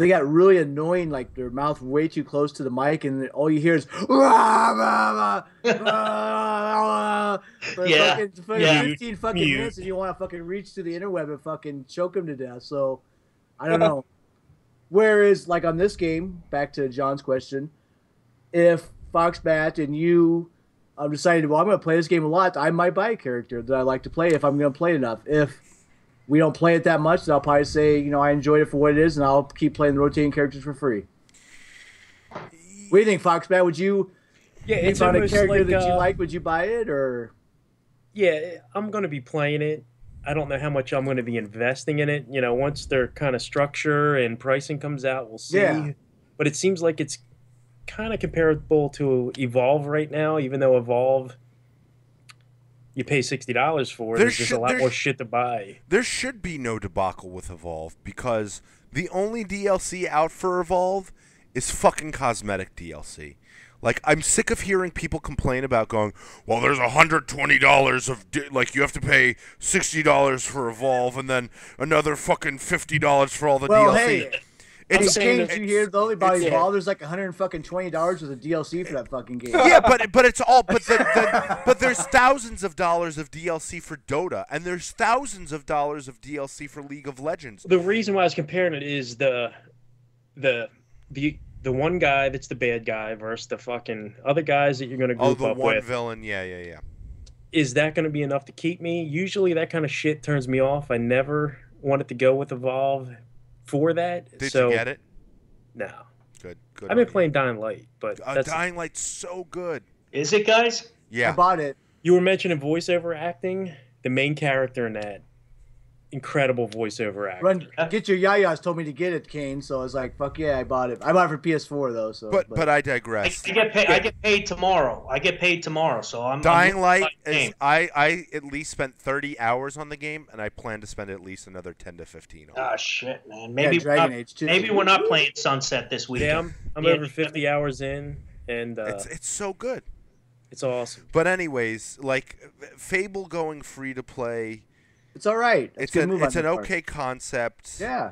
got really annoying, like their mouth way too close to the mic, and all you hear is for 15 fucking minutes, and you want to fucking reach to the interweb and fucking choke them to death. So. I don't know. Whereas, like on this game, back to John's question, if Foxbat and you decided, well, I'm going to play this game a lot, I might buy a character that I like to play if I'm going to play enough. If we don't play it that much, then I'll probably say, I enjoyed it for what it is, and I'll keep playing the rotating characters for free. What do you think, Foxbat? Would you, if you found a character that you like, would you buy it? Or? Yeah, I'm going to be playing it. I don't know how much I'm going to be investing in it. Once their kind of structure and pricing comes out, we'll see. Yeah. But it seems like it's kind of comparable to Evolve right now, even though Evolve, you pay $60 for it. There's just a lot more shit to buy. There should be no debacle with Evolve because the only DLC out for Evolve is fucking cosmetic DLC. Like, I'm sick of hearing people complain about going, well, there's $120 of, you have to pay $60 for Evolve and then another fucking $50 for all the DLC. Hey, it's games you hear though about Evolve. There's like $120 worth of DLC for that fucking game. Yeah, but it's all, but there's thousands of dollars of DLC for Dota, and there's thousands of dollars of DLC for League of Legends. The reason why I was comparing it is the one guy that's the bad guy versus the fucking other guys that you're going to group up with. Oh, the one villain. Yeah. Is that going to be enough to keep me? Usually that kind of shit turns me off. I never wanted to go with Evolve for that. Did you get it? No. Good. I've been playing Dying Light, but Dying Light's so good. Is it, guys? Yeah. I bought it. You were mentioning voiceover acting. The main character in that incredible voiceover acting. Get your yayas told me to get it, Kane. So I was like, fuck yeah, I bought it. I bought it for PS4 though. So, but I digress. I get paid tomorrow. So I'm Dying Light is I at least spent 30 hours on the game, and I plan to spend at least another 10 to 15. Oh shit, man. Maybe Dragon Age 2. Maybe we're not playing Sunset this weekend. Yeah, I'm over 50 hours in, and it's so good. It's awesome. But anyways, like Fable going free to play, it's all right. It's an okay concept. Yeah.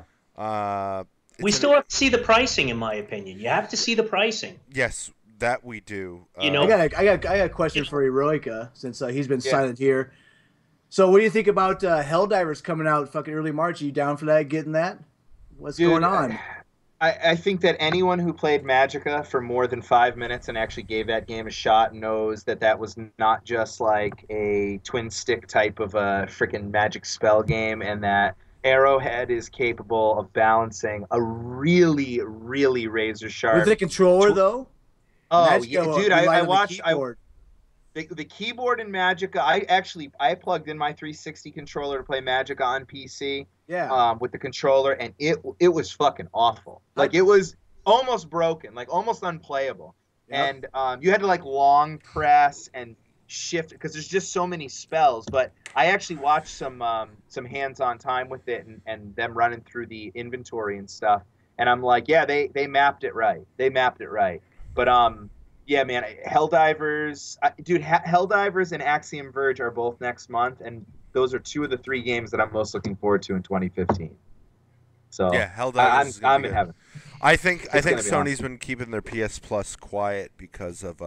We still have to see the pricing, in my opinion. You have to see the pricing. Yes, that we do. I got a question for Eroica, since he's been silent here. So, what do you think about Helldivers coming out fucking early March? Are you down for that? Getting that? What's going on? I think that anyone who played Magicka for more than 5 minutes and actually gave that game a shot knows that that was not just like a twin stick type of a freaking magic spell game, and that Arrowhead is capable of balancing a really, really razor sharp. With the controller, though? Oh, yeah, dude, I watched. The keyboard in Magicka, I plugged in my 360 controller to play Magicka on PC. Yeah. With the controller, and it was fucking awful. Like, it was almost broken, like almost unplayable. Yep. And you had to like long press and shift because there's just so many spells. But I actually watched some hands-on time with it and them running through the inventory and stuff. And I'm like, yeah, they mapped it right. But yeah, man, Helldivers, dude, Helldivers and Axiom Verge are both next month, and those are 2 of the 3 games that I'm most looking forward to in 2015. So yeah, Helldivers. I'm in heaven. I think Sony's been keeping their PS Plus quiet because of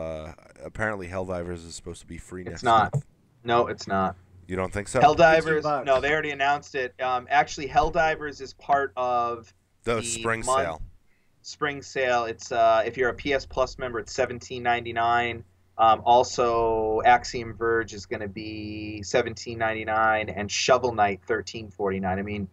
apparently Helldivers is supposed to be free next month. It's not. No, it's not. You don't think so? Helldivers. No, they already announced it. Actually, Helldivers is part of the spring sale. Spring sale. It's if you're a PS Plus member, it's $17.99. Also, Axiom Verge is going to be $17.99, and Shovel Knight $13.49. I mean,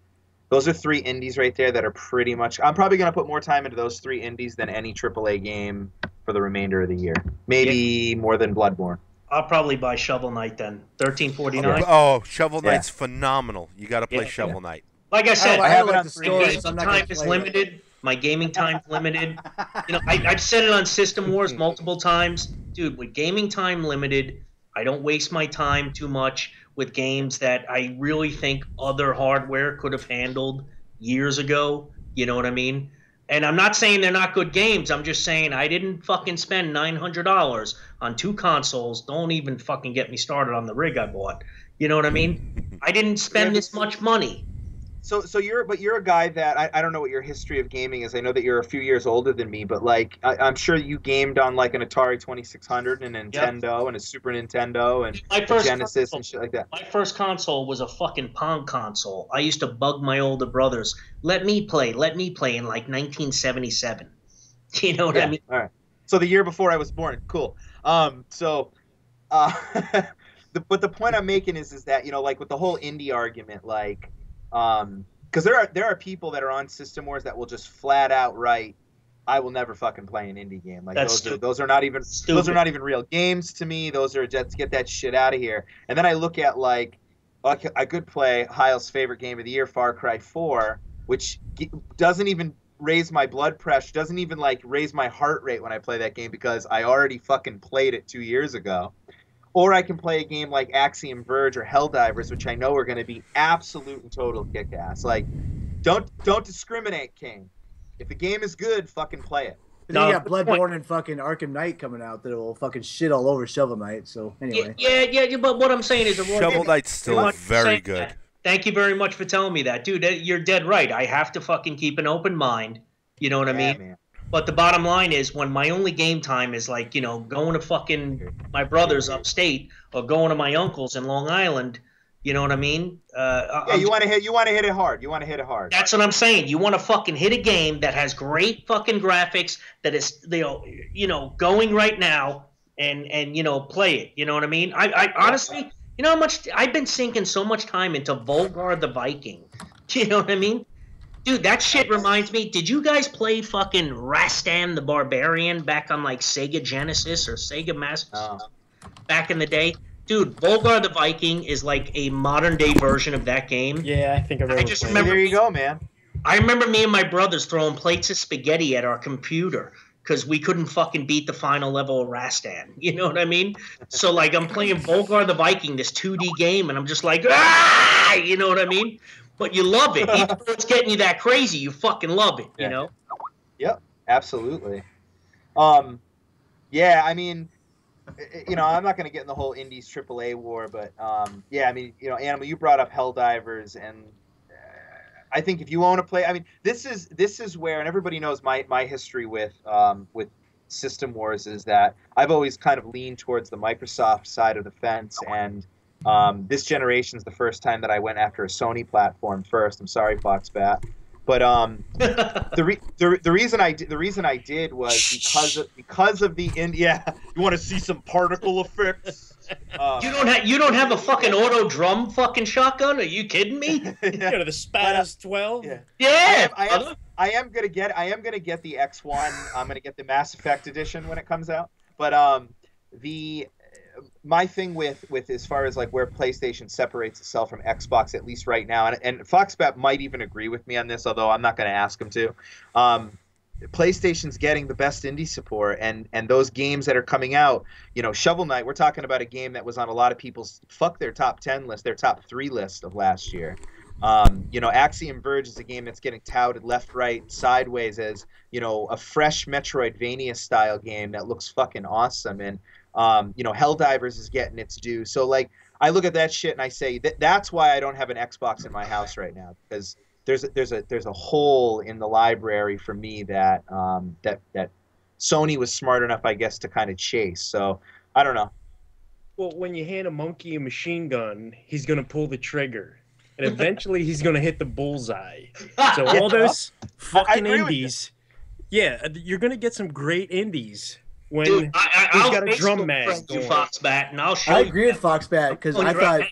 those are 3 indies right there that are pretty much. I'm probably going to put more time into those 3 indies than any AAA game for the remainder of the year. Maybe more than Bloodborne. I'll probably buy Shovel Knight then. $13.49. Oh, Shovel Knight's phenomenal. You got to play Shovel Knight. Like I said, I have like the story, so time is limited. My gaming time's limited. You know, I've said it on System Wars multiple times. Dude, with gaming time limited, I don't waste my time too much with games that I really think other hardware could have handled years ago. You know what I mean? And I'm not saying they're not good games. I'm just saying I didn't fucking spend $900 on 2 consoles. Don't even fucking get me started on the rig I bought. You know what I mean? I didn't spend this much money. So you're a guy that I don't know what your history of gaming is. I know that you're a few years older than me, but like I'm sure you gamed on like an Atari 2600 and a Nintendo and a Super Nintendo and a Genesis and shit like that. My first console was a fucking Pong console. I used to bug my older brothers, let me play in like 1977. You know what I mean? All right. So the year before I was born. Cool. But the point I'm making is that, you know, like with the whole indie argument, like. Because there are people that are on System Wars that will just flat out write, I will never fucking play an indie game. Like those are not even real games to me. Those are just get that shit out of here. And then I look at like I could play Heil's favorite game of the year, Far Cry 4, which doesn't even raise my blood pressure, doesn't even like raise my heart rate when I play that game because I already fucking played it 2 years ago. Or I can play a game like Axiom Verge or Helldivers, which I know are going to be absolute and total kick-ass. Like, don't discriminate, King. If the game is good, fucking play it. But then you got Bloodborne and fucking Arkham Knight coming out that will fucking shit all over Shovel Knight. So anyway. Yeah. But what I'm saying is, Shovel Knight's still very good. That. Thank you very much for telling me that, dude. You're dead right. I have to fucking keep an open mind. You know what I mean? Man. But the bottom line is, when my only game time is like, you know, going to fucking my brother's upstate or going to my uncle's in Long Island, you know what I mean? You want to hit it hard. That's what I'm saying. You want to fucking hit a game that has great fucking graphics, that is, you know, going right now, and you know, play it. You know what I mean? I honestly, you know how much I've been sinking so much time into Volgar the Viking. You know what I mean? Dude, that shit reminds me, did you guys play fucking Rastan the Barbarian back on like Sega Genesis or Sega Master System back in the day? Dude, Volgar the Viking is like a modern day version of that game. Yeah, I think I remember. just remember. There you go, man. I remember me and my brothers throwing plates of spaghetti at our computer because we couldn't fucking beat the final level of Rastan. You know what I mean? So like I'm playing Volgar the Viking, this 2D game, and I'm just like, ah! You know what I mean? But you love it. Even though it's getting you that crazy, you fucking love it. You know? Yep, absolutely. Yeah, I mean, you know, I'm not going to get in the whole Indies AAA war, but yeah, I mean, you know, Animal, you brought up Helldivers, and I think if you want to play, I mean, this is where, and everybody knows my history with System Wars is that I've always kind of leaned towards the Microsoft side of the fence, and this generation's the first time that I went after a Sony platform first. I'm sorry, Foxbat. But the reason I did was because of the yeah. You want to see some particle effects? You don't have a fucking auto drum fucking shotgun? Are you kidding me? You know, the Spadas 12. Yeah. I am gonna get the X1. I'm gonna get the Mass Effect edition when it comes out. But my thing with as far as like where PlayStation separates itself from Xbox, at least right now, and Foxbat might even agree with me on this, although I'm not going to ask him to. PlayStation's getting the best indie support, and those games that are coming out, you know, Shovel Knight, we're talking about a game that was on a lot of people's their top 10 list, their top 3 list of last year. You know, Axiom Verge is a game that's getting touted left, right, sideways as, you know, a fresh Metroidvania style game that looks fucking awesome. And you know, Helldivers is getting its due. So like, I look at that shit and I say that's why I don't have an Xbox in my house right now, because there's a hole in the library for me that that Sony was smart enough, I guess, to kind of chase. So I don't know. Well, when you hand a monkey a machine gun, he's gonna pull the trigger, and eventually he's gonna hit the bullseye. So all those fucking indies, yeah, you're gonna get some great indies. When Dude, I'll got a drum mag you, Foxbat, and I'll show I you. agree with Foxbat because I thought,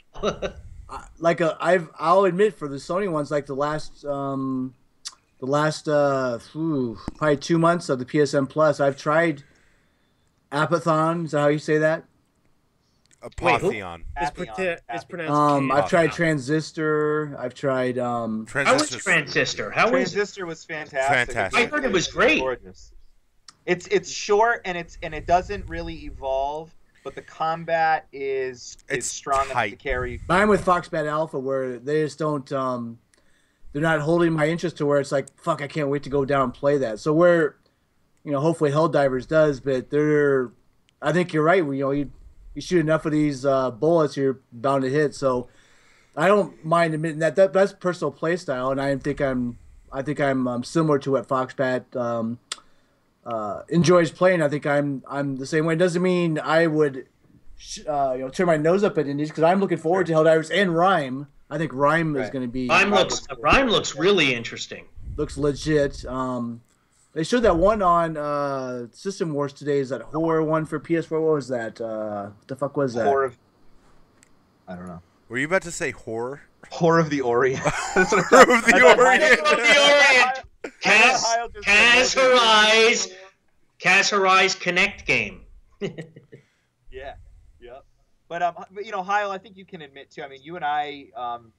like I'll admit for the Sony ones, like the last probably 2 months of the PSN Plus, I've tried Apathon. Is that how you say that? Apotheon. It's pronounced. I've tried Transistor. I've tried. How was Transistor? Transistor was fantastic. I heard it was great. Gorgeous. It's short and it doesn't really evolve, but the combat is strong enough to carry. I'm with Foxbat Alpha where they just don't they're not holding my interest to where it's like, fuck, I can't wait to go down and play that. So where, you know, hopefully Helldivers does, but I think you're right. You know, you shoot enough of these bullets, you're bound to hit. So I don't mind admitting that's personal play style, and I think I'm similar to what Foxbat enjoys playing. I think I'm the same way. It doesn't mean I would turn my nose up at indies, because I'm looking forward to Helldivers and Rhyme. I think Rhyme is going to be. Rhyme looks really interesting. Looks legit. They showed that one on System Wars today. Is that horror one for PS4? What was that? What the fuck was that? I don't know. Were you about to say horror? Horror of the Orient. Horror of the Orient. Kaz Horizon Connect game. Yeah. But you know, Heil, I think you can admit too. I mean, you and I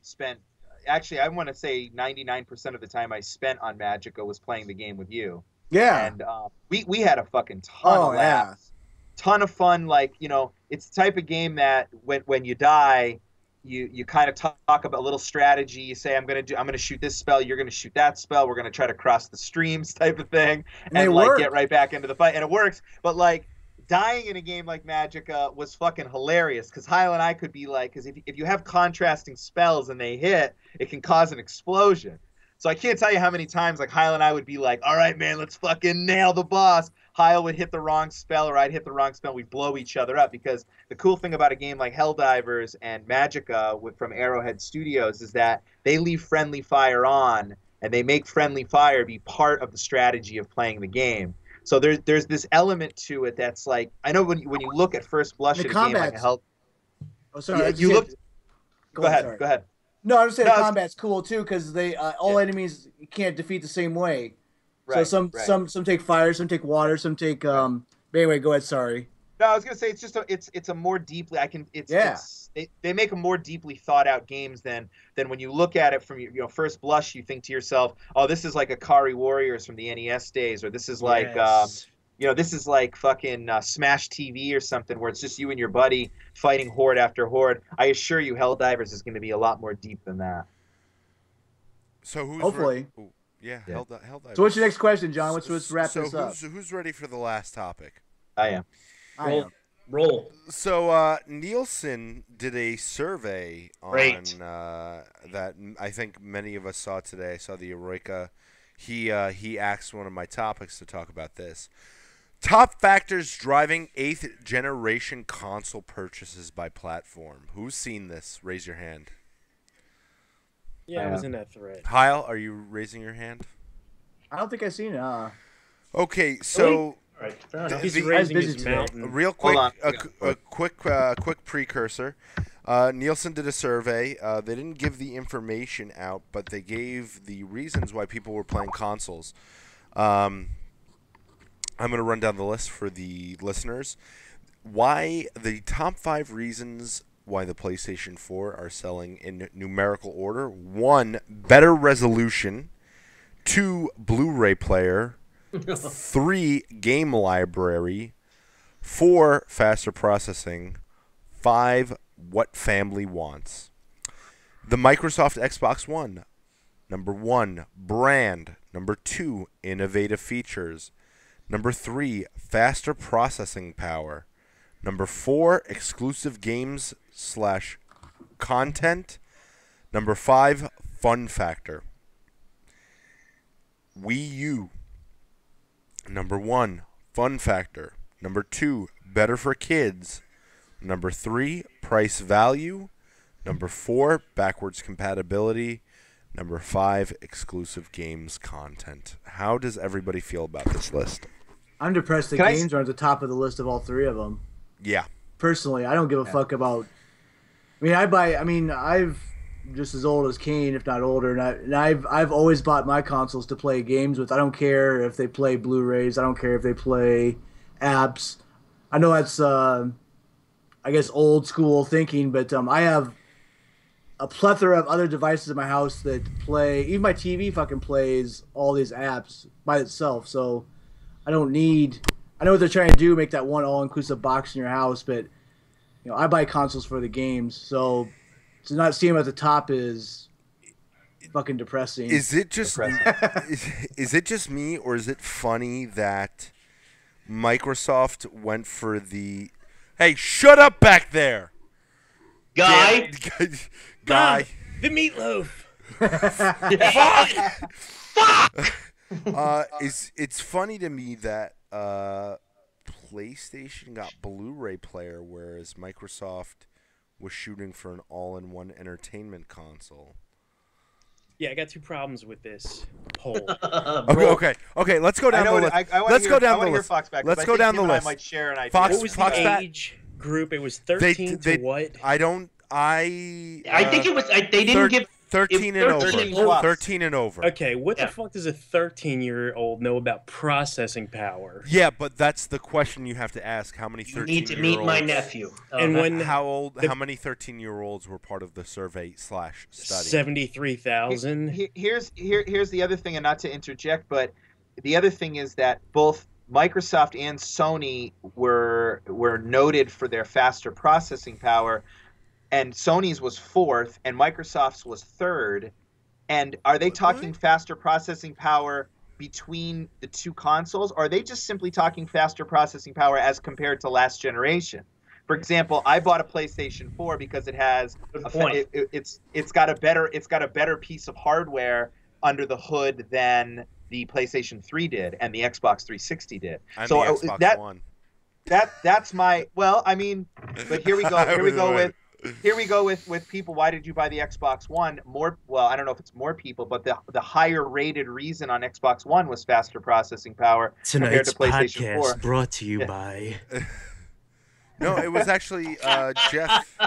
spent. Actually, I want to say 99% of the time I spent on Magica was playing the game with you. Yeah. And we had a fucking ton of laughs. Ton of fun. Like, you know, it's the type of game that when you die, you kind of talk about a little strategy. You say, I'm gonna shoot this spell, you're gonna shoot that spell, we're gonna try to cross the streams type of thing, and like get right back into the fight. And it works. But like, dying in a game like Magica was fucking hilarious, because Heil and I could be like, because if you have contrasting spells and they hit, it can cause an explosion. So I can't tell you how many times like Heil and I would be like, all right, man, let's fucking nail the boss. Heil would hit the wrong spell, or I'd hit the wrong spell. We'd blow each other up, because the cool thing about a game like Helldivers and Magica from Arrowhead Studios is that they leave friendly fire on, and they make friendly fire be part of the strategy of playing the game. So there's this element to it that's like, I know when you look at first blush at a game like Hell. Oh, sorry. You look. Go ahead. No, I was saying the combat's cool too, because they all enemies you can't defeat the same way. Right, so some take fire, some take water, some take. Anyway, go ahead. Sorry. No, I was gonna say it's just it's a more deeply they make a more deeply thought out games than when you look at it from first blush. You think to yourself, oh, this is like Akari Warriors from the NES days, or this is like this is like fucking Smash TV or something where it's just you and your buddy fighting horde after horde. I assure you, Helldivers is going to be a lot more deep than that. So who's hopefully? Yeah. Helldivers. So what's your next question, John? Let's wrap this up. Who's ready for the last topic? I am. Roll. So Nielsen did a survey on that I think many of us saw today. I saw the Eureka. He asked one of my topics to talk about this. Top factors driving 8th generation console purchases by platform. Who's seen this? Raise your hand. Yeah, I was in that thread. Kyle, are you raising your hand? I don't think I've seen it. Okay, so He's raising his mountain. Real quick, a quick precursor. Nielsen did a survey. They didn't give the information out, but they gave the reasons why people were playing consoles. I'm going to run down the list for the listeners. Why the top 5 reasons why the PlayStation 4 are selling in numerical order. 1, better resolution. 2, Blu-ray player. 3, game library. 4, faster processing. 5, what family wants. The Microsoft Xbox One. Number 1, brand. Number 2, innovative features. Number 3, faster processing power. Number 4, exclusive games / content. Number 5, fun factor. Wii U. Number 1, fun factor. Number 2, better for kids. Number 3, price value. Number 4, backwards compatibility. Number 5, exclusive games content. How does everybody feel about this list? I'm depressed that games are at the top of the list of all 3 of them. Yeah. Personally, I don't give a fuck about. I've just as old as Kane, if not older, and I've always bought my consoles to play games with. I don't care if they play Blu-rays. I don't care if they play apps. I know that's, I guess, old school thinking, but I have a plethora of other devices in my house that play. Even my TV fucking plays all these apps by itself. So I don't need. I know what they're trying to do, make that one all-inclusive box in your house, but I buy consoles for the games. So to not see them at the top is fucking depressing. Is it just is it just me, or is it funny that Microsoft went for the hey, shut up back there, guy? Guy. The meatloaf. Fuck. It's funny to me that PlayStation got Blu-ray player, whereas Microsoft was shooting for an all-in-one entertainment console. Yeah, I got 2 problems with this poll. Okay. Let's go down the list. Let's go down the list. Let's go down the list. I might share an idea. What was the age group? It was 13 to what? I think it was. They didn't give 13 and over. 13 and over. Okay, what the fuck does a 13-year-old know about processing power? Yeah, but that's the question you have to ask. How many 13-year-olds? You need to meet my nephew. And how many 13-year-olds were part of the survey / study? 73,000. Here's the other thing, and not to interject, but the other thing is that both Microsoft and Sony were noted for their faster processing power. And Sony's was 4th, and Microsoft's was 3rd. And are they talking faster processing power between the 2 consoles, or are they just simply talking faster processing power as compared to last generation? For example, I bought a PlayStation 4 because it has it's got a better piece of hardware under the hood than the PlayStation 3 did and the Xbox 360 did. And so the Xbox One. That's my but here we go. Here we go with people. Why did you buy the Xbox One? I don't know if it's more people, but the higher rated reason on Xbox One was faster processing power compared to PlayStation 4. Brought to you by. No, it was actually Jeff.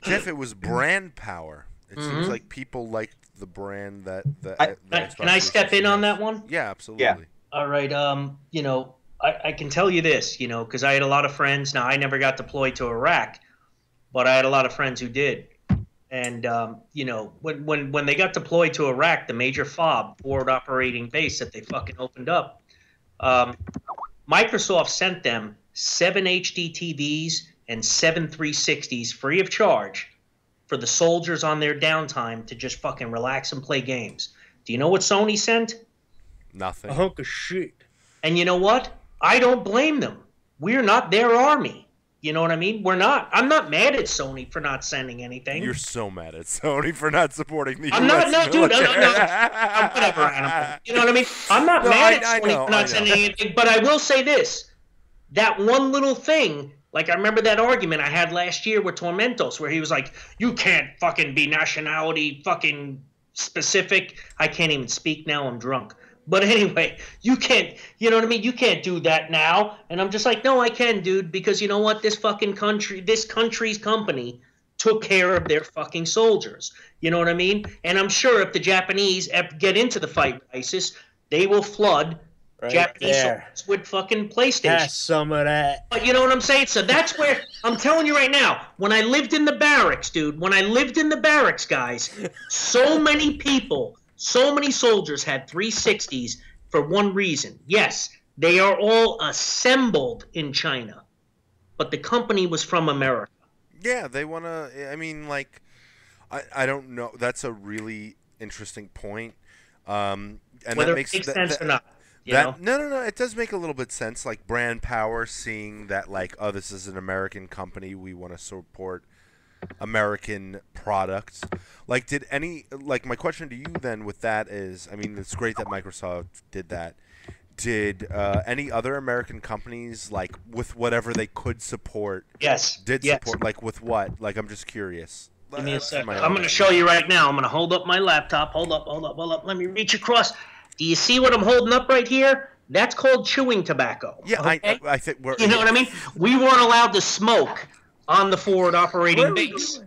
Jeff, it was brand power. It seems like people liked the brand that the Xbox Can I step in on that one? Yeah, absolutely. Yeah. All right. I can tell you this, because I had a lot of friends. Now, I never got deployed to Iraq, but I had a lot of friends who did. And when they got deployed to Iraq, the major FOB, forward operating base that they fucking opened up, Microsoft sent them 7 HD TVs and 7 360s free of charge for the soldiers on their downtime to just fucking relax and play games. Do you know what Sony sent? Nothing. A hunk of shit. And you know what? I don't blame them. We're not their army. You know what I mean? We're not. I'm not mad at Sony for not sending anything. You're so mad at Sony for not supporting the I'm US not, no, dude. military. Whatever, Adam. You know what I mean? I'm not mad at Sony for not sending anything, but I will say this: that one little thing. Like, I remember that argument I had last year with Tormentos, where he was like, "You can't fucking be nationality fucking specific." I can't even speak now. I'm drunk. But anyway, you can't, you know what I mean? You can't do that now. And I'm just like, no, I can, dude, because you know what? This country's company took care of their fucking soldiers. You know what I mean? And I'm sure if the Japanese get into the fight with ISIS, they will flood Japanese soldiers with fucking PlayStation. Have some of that. But you know what I'm saying? So that's where, I'm telling you right now, when I lived in the barracks, dude, guys, so many people, so many soldiers had 360s for one reason. Yes, they are all assembled in China, but the company was from America. Yeah, they want to, I mean, like, I don't know. That's a really interesting point. And whether that makes sense or not. No, it does make a little bit sense. Like brand power, seeing that, like, oh, this is an American company, we want to support American products. Like, my question to you then with that is, I mean, it's great that Microsoft did that. Did any other American companies, like, with whatever they could support? Yes. Support, like, with what? Like, I'm just curious. Give me a second. I'm going to show you right now. I'm going to hold up my laptop. Hold up. Let me reach across. Do you see what I'm holding up right here? That's called chewing tobacco. Yeah, okay? I think we're... You know what I mean? We weren't allowed to smoke on the forward operating base.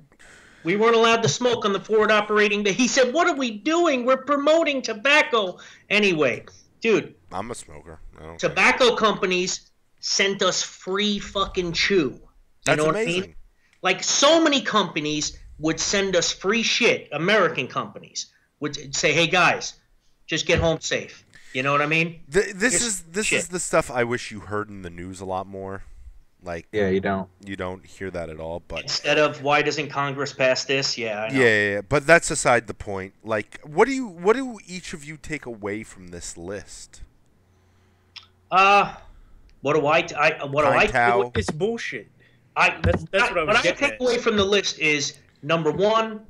We weren't allowed to smoke on the forward operating base. He said, what are we doing? We're promoting tobacco. Anyway, dude. I'm a smoker. Tobacco companies sent us free fucking chew. That's know amazing. What I mean? Like, so many companies would send us free shit. American companies would say, hey, guys, just get home safe. You know what I mean? This is the stuff I wish you heard in the news a lot more. Like, yeah, you don't hear that at all. But instead of why doesn't Congress pass this? Yeah, I know. Yeah. But that's aside the point. Like, what do each of you take away from this list? What do I take? It's bullshit. That's what I was What I take away from the list is, number one,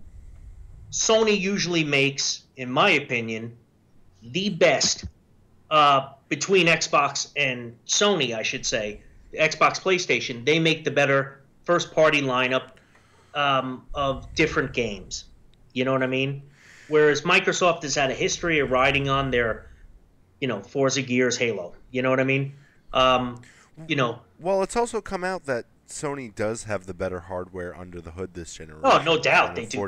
Sony usually makes, in my opinion, the best between Xbox and Sony, I should say. Xbox, PlayStation, they make the better first-party lineup of different games. You know what I mean? Whereas Microsoft has had a history of riding on their, Forza, Gears, Halo. You know what I mean? Well, it's also come out that Sony does have the better hardware under the hood this generation. Oh, no doubt they do.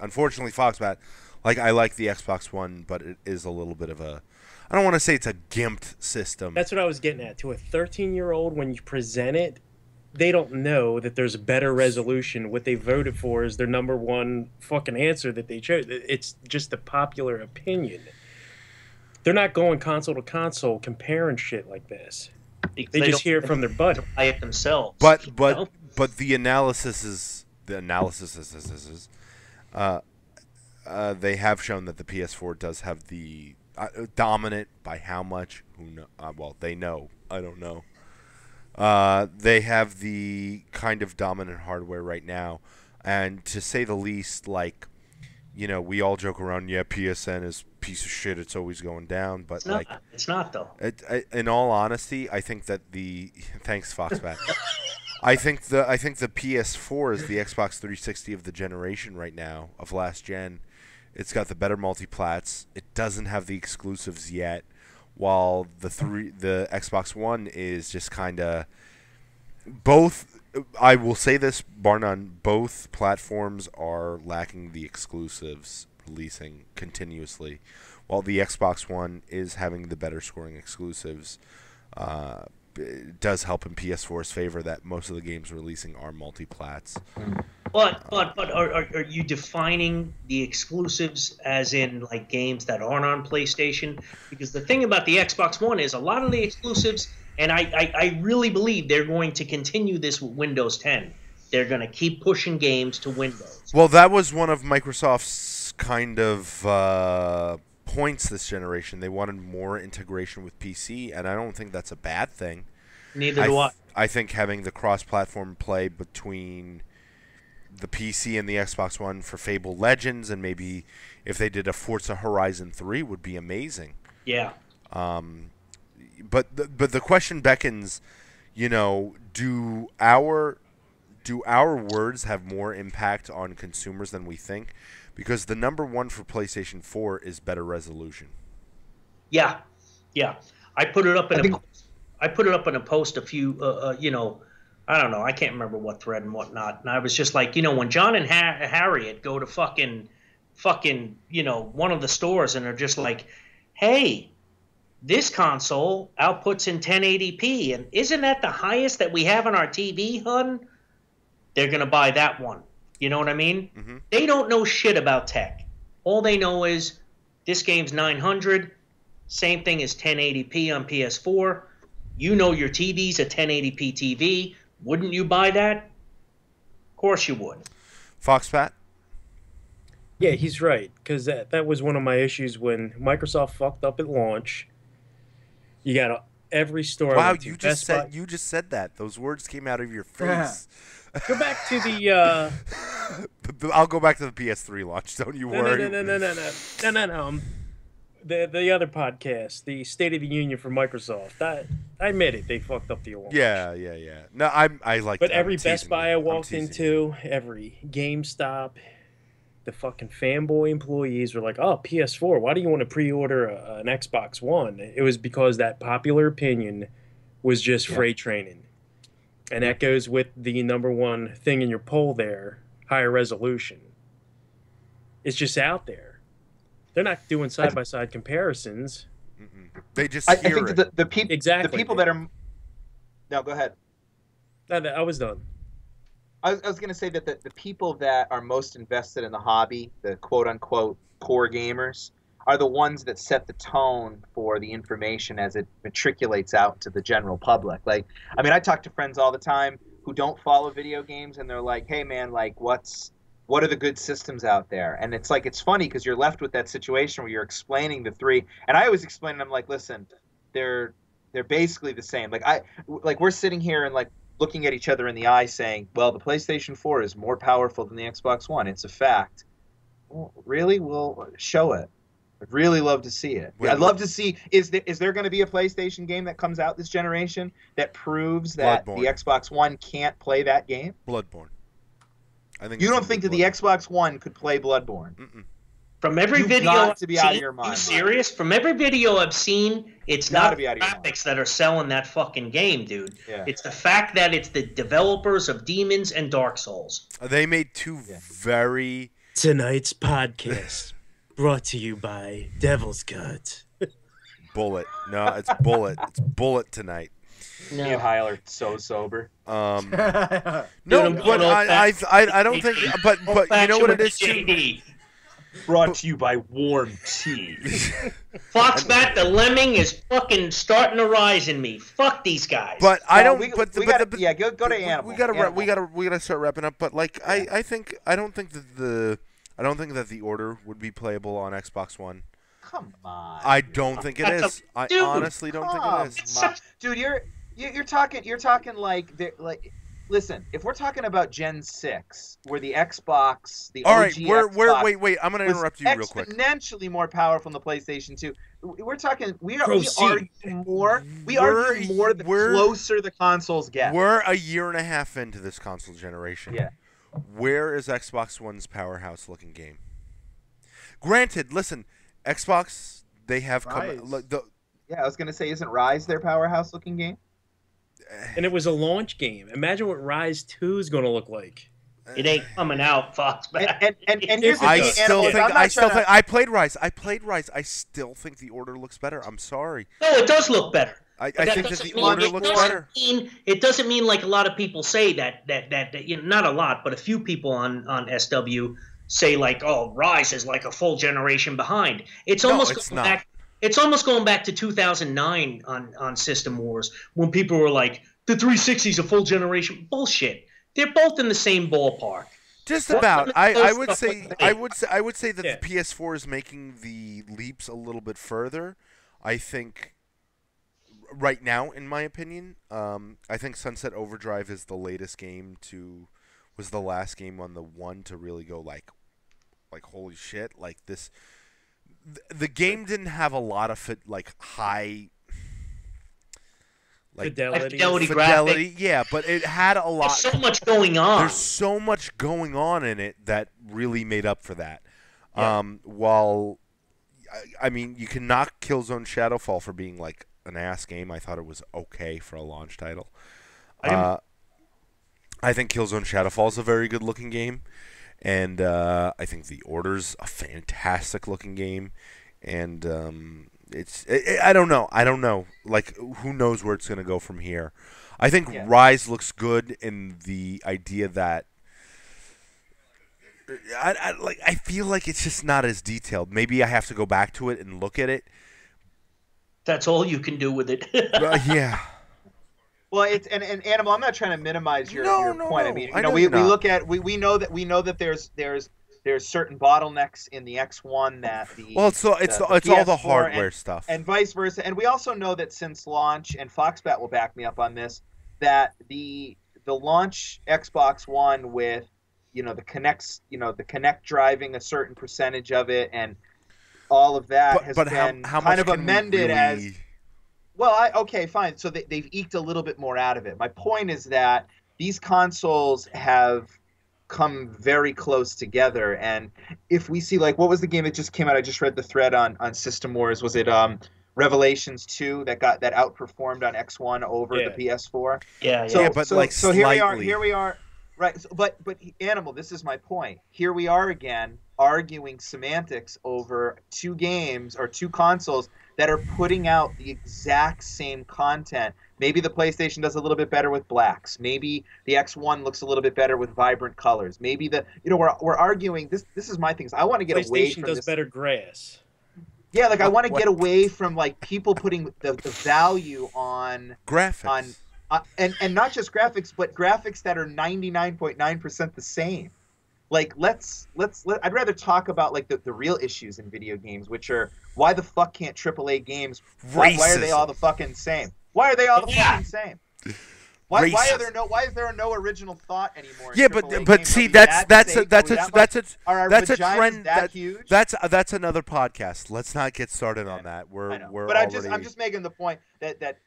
Unfortunately, Foxbat, like, I like the Xbox One, but it is a little bit of a... I don't want to say it's a gimped system. That's what I was getting at. To a 13-year-old, when you present it, they don't know that there's better resolution. What they voted for is their number one fucking answer that they chose. It's just a popular opinion. They're not going console to console comparing shit like this. They just hear it from their butt. Buy it themselves. But the analysis is they have shown that the PS4 does have the dominant by how much? Who know? Well, they know. I don't know. They have the kind of dominant hardware right now, and to say the least, like, we all joke around. Yeah, PSN is a piece of shit. It's always going down, but it's not though. In all honesty, I think that thanks Foxbat. I think the PS4 is the Xbox 360 of the generation right now, of last gen. It's got the better multiplats. It doesn't have the exclusives yet, while the Xbox One is just kind of both. I will say this, bar none, both platforms are lacking the exclusives releasing continuously, while the Xbox One is having the better scoring exclusives. it does help in PS4's favor that most of the games releasing are multi-plats. But are you defining the exclusives as in like games that aren't on PlayStation? Because the thing about the Xbox One is a lot of the exclusives, and I really believe they're going to continue this with Windows 10. They're going to keep pushing games to Windows. Well, that was one of Microsoft's kind of points this generation. They wanted more integration with PC, and I don't think that's a bad thing. Neither do I. I think having the cross-platform play between the PC and the Xbox One for Fable Legends, and maybe if they did a Forza Horizon 3 would be amazing. Yeah. But the question beckons, you know, do our words have more impact on consumers than we think? Because the number one for PlayStation 4 is better resolution. Yeah. I put it up in a post a few, you know, I don't know. I can't remember what thread and whatnot. And I was just like, you know, when John and Harriet go to fucking, you know, one of the stores and they're just like, hey, this console outputs in 1080p, and isn't that the highest that we have on our TV, hun? They're going to buy that one. You know what I mean? Mm-hmm. They don't know shit about tech. All they know is this game's 900, same thing as 1080p on PS4. You know your TV's a 1080p TV. Wouldn't you buy that? Of course you would. Foxpat? Yeah, he's right, because that was one of my issues when Microsoft fucked up at launch. You got every store. Wow, you just said that. Those words came out of your face. Go back to the. I'll go back to the PS3 launch. Don't you worry. No. The other podcast, the State of the Union for Microsoft. I admit it, they fucked up the launch. Yeah. No, I like. But every Best Buy I walked into, every GameStop, the fucking fanboy employees were like, "Oh, PS4. Why do you want to pre-order an Xbox One?" It was because that popular opinion was just freight training. And that goes with the number one thing in your poll there, higher resolution. It's just out there. They're not doing side-by-side comparisons. They just I think it. the people that are... No, go ahead. No, I was done. I was going to say that the people that are most invested in the hobby, the quote-unquote core gamers, are the ones that set the tone for the information as it matriculates out to the general public. Like, I mean, I talk to friends all the time who don't follow video games, and they're like, hey, man, like, what are the good systems out there? And it's like, it's funny because you're left with that situation where you're explaining the three. And I always explain them like, listen, they're basically the same. Like we're sitting here and like looking at each other in the eye saying, well, the PlayStation 4 is more powerful than the Xbox One. It's a fact. Well, really? We'll show it. I'd really love to see it. I'd love to see, is there going to be a PlayStation game that comes out this generation that proves that the Xbox One can't play that game? Bloodborne. I think you don't think that the Xbox One could play Bloodborne? Mm-mm. From every video got to be out of your mind. You serious? From every video I've seen, it's not the graphics that are selling that fucking game, dude. Yeah. It's the fact that it's the developers of Demons and Dark Souls. They made two very... Tonight's podcast brought to you by Devil's Cut. Bullet. No, it's Bullet. It's Bullet tonight. No. Me and Heil are so sober. No, but I don't think. But you know what it is too. Brought to you by Warm Tea. Foxbat the Lemming is fucking starting to rise in me. Fuck these guys. But I don't. Go to Animal. We gotta start wrapping up. But like, I don't think that the Order would be playable on Xbox One. Come on. I don't think it is. I honestly don't think it is. Dude, you're talking like listen, if we're talking about Gen 6, where the Xbox, the all OG right, Xbox wait, I'm gonna interrupt you real quick. Exponentially more powerful than the PlayStation 2. We're talking. We argue more the closer the consoles get. We're a year and a half into this console generation. Yeah. Where is Xbox One's powerhouse looking game? Granted, listen, Xbox, they have Yeah, I was gonna say, isn't Rise their powerhouse looking game? And it was a launch game. Imagine what Rise 2 is going to look like. It ain't coming out, Fox. And here's the thing. I played Rise. I still think the Order looks better. I'm sorry. No, it does look better. I think that the order looks better. It doesn't mean like a lot of people say that not a lot, but a few people on SW say like, oh, Rise is like a full generation behind. It's almost going back to 2009 on System Wars when people were like, the 360 is a full generation. Bullshit. They're both in the same ballpark. Just about. I would say that the PS4 is making the leaps a little bit further. I think right now, in my opinion, I think Sunset Overdrive is the latest game was the last game on the one to really go like holy shit, like this. The game didn't have a lot of high fidelity, yeah, but it had a lot. There's so much going on. There's so much going on in it that really made up for that. Yeah. While, I mean, you can knock Killzone Shadowfall for being like an ass game. I thought it was okay for a launch title. I think Killzone Shadowfall is a very good looking game, and I think The Order's a fantastic looking game, and I don't know. Like, who knows where it's going to go from here? I think Rise looks good in the idea that I feel like it's just not as detailed. Maybe I have to go back to it and look at it. That's all you can do with it. Yeah. Well, it's and Animal. I'm not trying to minimize your point. I mean, we know that there's certain bottlenecks in the X1 that it's all the hardware stuff and vice versa. And we also know that since launch, and Foxbat will back me up on this, that the launch Xbox One with the Kinect driving a certain percentage of it and all of that has been kind of amended as. Well, okay, fine. So they've eked a little bit more out of it. My point is that these consoles have come very close together, and if we see, like, what was the game that just came out? I just read the thread on System Wars. Was it Revelations 2 that outperformed on X1 over the PS4? Yeah. So here we are. Right, but Animal, this is my point. Here we are again arguing semantics over two games or two consoles that are putting out the exact same content. Maybe the PlayStation does a little bit better with blacks. Maybe the X1 looks a little bit better with vibrant colors. Maybe we're arguing this is my thing. I want to get away from PlayStation does this. Better grass. Yeah, like I want to get away from like people putting the value on graphics. And not just graphics, but graphics that are 99.9% the same. Like I'd rather talk about like the real issues in video games, which are why the fuck can't AAA games? Why are they all the fucking same? Why are they all the fucking same? Why is there no original thought anymore? Yeah, but see, that's a trend. That's another podcast. Let's not get started on that. I'm just making the point that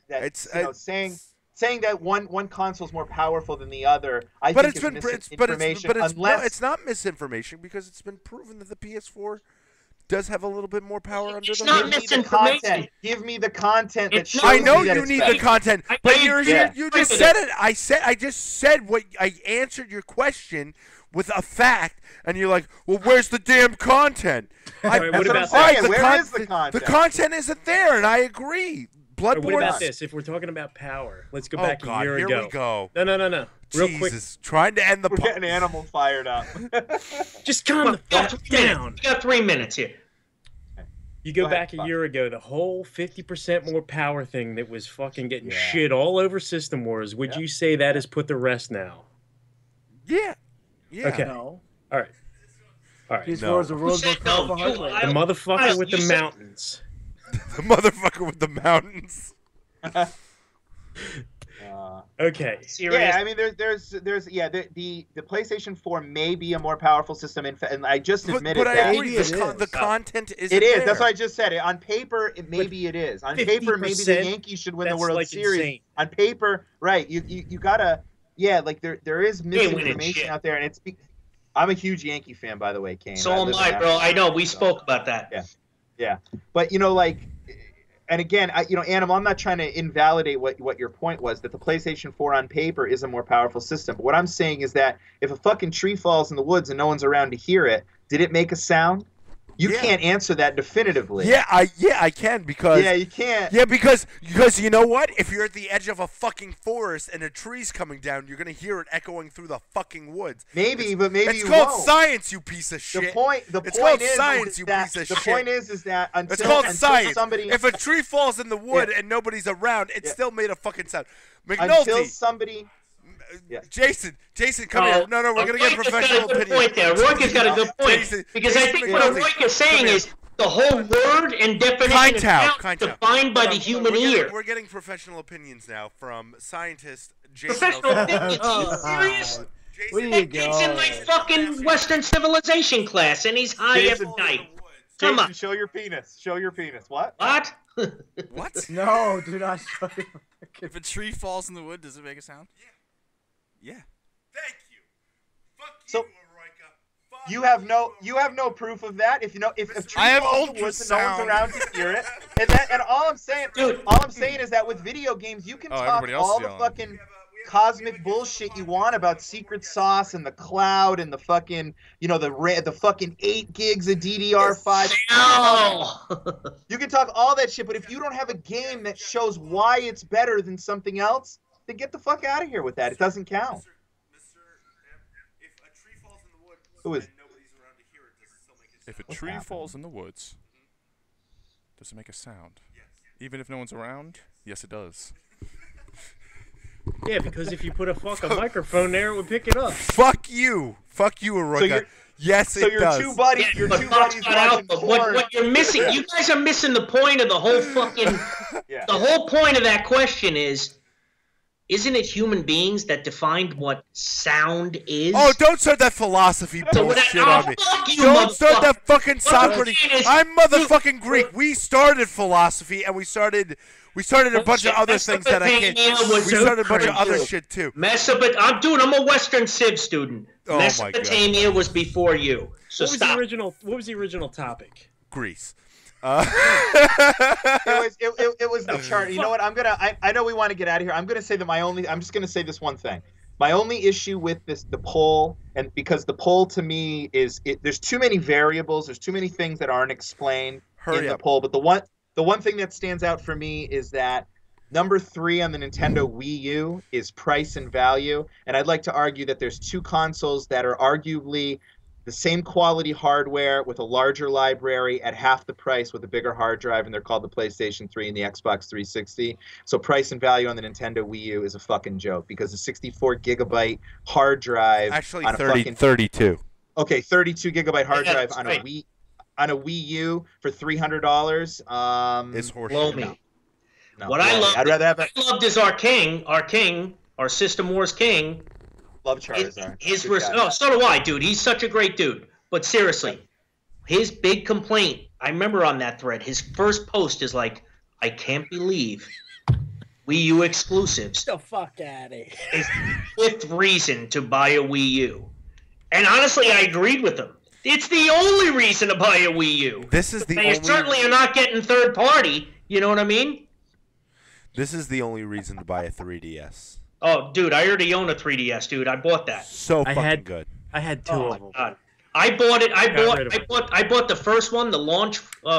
saying that one console is more powerful than the other, it's not misinformation because it's been proven that the PS4 does have a little bit more power under the hood. It's not misinformation. Give me the content that shows I know me that you need the content, but you just said it. I just said what I answered your question with a fact, and you're like, well, where's the damn content? What about that? Where is the content? The content isn't there, and I agree. What about this? If we're talking about power, let's go back a year ago. Here we go. No. Real quick. Trying to end the. We're getting Animal fired up. Just calm the fuck down. We got 3 minutes here. You go back a year ago, the whole 50% more power thing that was fucking getting shit all over System Wars. Would you say that has put the rest now? Yeah. Okay. No. All right. PS4 is the world's most powerful hardware. The motherfucker with the mountains. The motherfucker with the mountains. Okay. Serious? Yeah, I mean, the PlayStation 4 may be a more powerful system, and I just admitted but that. I agree, the content isn't It is. there. That's what I just said. On paper, maybe it is. On paper, maybe the Yankees should win the World Series. Insane. On paper, right? You gotta. Yeah, like there is misinformation out there, and it's. I'm a huge Yankee fan, by the way, Kane. So am I, bro. I know. We spoke about that. Yeah. But and again, Animal, I'm not trying to invalidate what your point was, that the PlayStation 4 on paper is a more powerful system. But what I'm saying is that if a fucking tree falls in the woods and no one's around to hear it, did it make a sound? You can't answer that definitively. Yeah, I can because. Yeah, you can't. Yeah, because you know what? If you're at the edge of a fucking forest and a tree's coming down, you're gonna hear it echoing through the fucking woods. Maybe, but maybe it's you called won't. science, you piece of shit. The point is science, you that, piece of the shit. point is that until, it's called science. somebody, if a tree falls in the wood and nobody's around, it still made a fucking sound. McNulty. Until somebody. Yeah. Jason, come here. No, we're gonna get professional opinion. Point there. Royka's got a good point because I think what Royka's saying is the whole word and definition of sound defined by the human ear. We're getting professional opinions now from scientist Jason. Professional opinions? Are you serious? That kid's in my fucking Western civilization class, and he's high every night. Come on. Show your penis. Show your penis. What? What? What? No, do not show your. If a tree falls in the wood, does it make a sound? Yeah. Thank you. Fuck so, you, Aroika. You have no proof of that. If a tree I have falls in the woods and no one's around to hear it, and all I'm saying is that with video games you can talk all the fucking cosmic bullshit you want about secret sauce and the cloud and the fucking the fucking 8 gigs of DDR5. You can talk all that shit, but if you don't have a game that shows why it's better than something else, then get the fuck out of here with that. It doesn't count. If a tree falls in the woods Who is? and nobody's around to hear it, does it still make a sound? If a tree falls in the woods, does it make a sound? Yes. Even if no one's around? Yes, it does. Yeah, because if you put a microphone there, it would pick it up. Fuck you, Aroika. Yes, it does. So your two buddies, watching porn. What you're missing, you guys are missing the point of the whole fucking. The whole point of that question is. Isn't it human beings that defined what sound is? Oh, don't start that philosophy bullshit on me. Don't start that fucking Socrates. I'm motherfucking Greek. We started philosophy, and we started a bunch of other things that I can't. We started a bunch of other shit too. I'm a Western Civ student. Oh Mesopotamia was before you. So stop. What was the original topic? Greece. It was the chart. You know what? I know we want to get out of here. I'm just gonna say this one thing. My only issue with the poll, and because the poll to me there's too many variables, there's too many things that aren't explained in the poll. But the one thing that stands out for me is that number 3 on the Nintendo Wii U is price and value, and I'd like to argue that there's 2 consoles that are arguably the same quality hardware with a larger library at half the price with a bigger hard drive, and they're called the PlayStation 3 and the Xbox 360. So price and value on the Nintendo Wii U is a fucking joke because the 64 gigabyte hard drive actually 32. Okay, 32 gigabyte hard drive on a Wii U for $300 is horseshit. Blow me. No, what I loved is our king, our System Wars king. Love Charizard. So do I, dude. He's such a great dude. But seriously, his big complaint, I remember on that thread, his first post is like, I can't believe Wii U exclusives. Get the fuck out of here. Is the 5th reason to buy a Wii U. And honestly, I agreed with him. It's the only reason to buy a Wii U. This is the and you certainly are not getting third party. You know what I mean? This is the only reason to buy a 3DS. Oh, dude, I already own a 3DS, dude. I bought that. So fucking good. I had 2 of them. God. I bought it. I bought the first one, the launch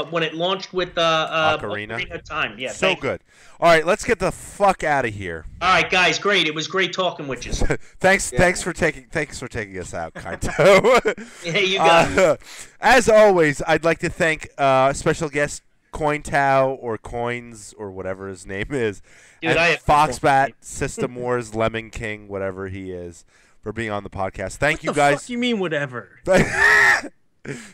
when it launched with Ocarina of Time. Yeah, so good. All right, let's get the fuck out of here. All right, guys, great. It was great talking with you. Thanks for taking us out, Kaito. Yeah, you got it. As always, I'd like to thank special guest CoinTao or Coins or whatever his name is. Dude, and Foxbat, System Wars, Lemon King, whatever he is, for being on the podcast. Thank you guys. What the fuck you mean whatever?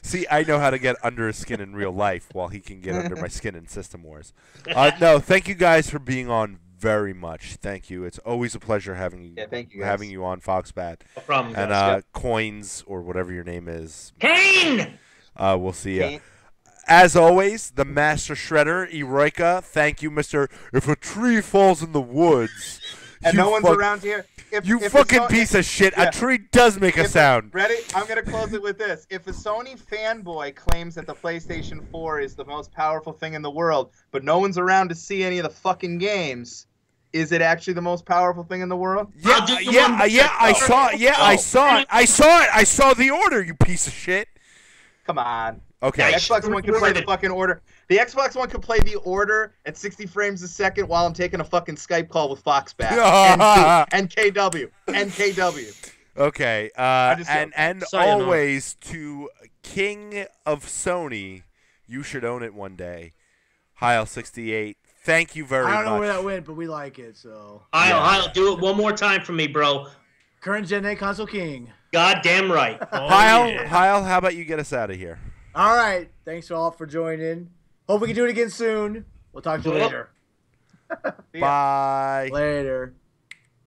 See, I know how to get under his skin in real life while he can get under my skin in System Wars. No, thank you guys for being on very much. Thank you. It's always a pleasure having you on, Foxbat. No problem, and Coins or whatever your name is. Kane! We'll see ya. As always, the Master Shredder, Eroika. Thank you, Mr. If a tree falls in the woods. And no one's around here. You fucking piece of shit. Yeah. A tree does make a sound. Ready? I'm going to close it with this. If a Sony fanboy claims that the PlayStation 4 is the most powerful thing in the world, but no one's around to see any of the fucking games, is it actually the most powerful thing in the world? Yeah, I saw it. Yeah, I saw it. I saw the order, you piece of shit. Come on. Okay. The Xbox One can play the fucking order. The Xbox One can play the order at 60 frames a second while I'm taking a fucking Skype call with Foxbat. NKW. Okay. And always to King of Sony, you should own it one day. Heil68. Thank you very much. I don't know where that went, but we like it, so. Heil, do it one more time for me, bro. Current Gen 8 console king. God damn right. Heil, how about you get us out of here? All right. Thanks all for joining. Hope we can do it again soon. We'll talk to you later. Bye. Later.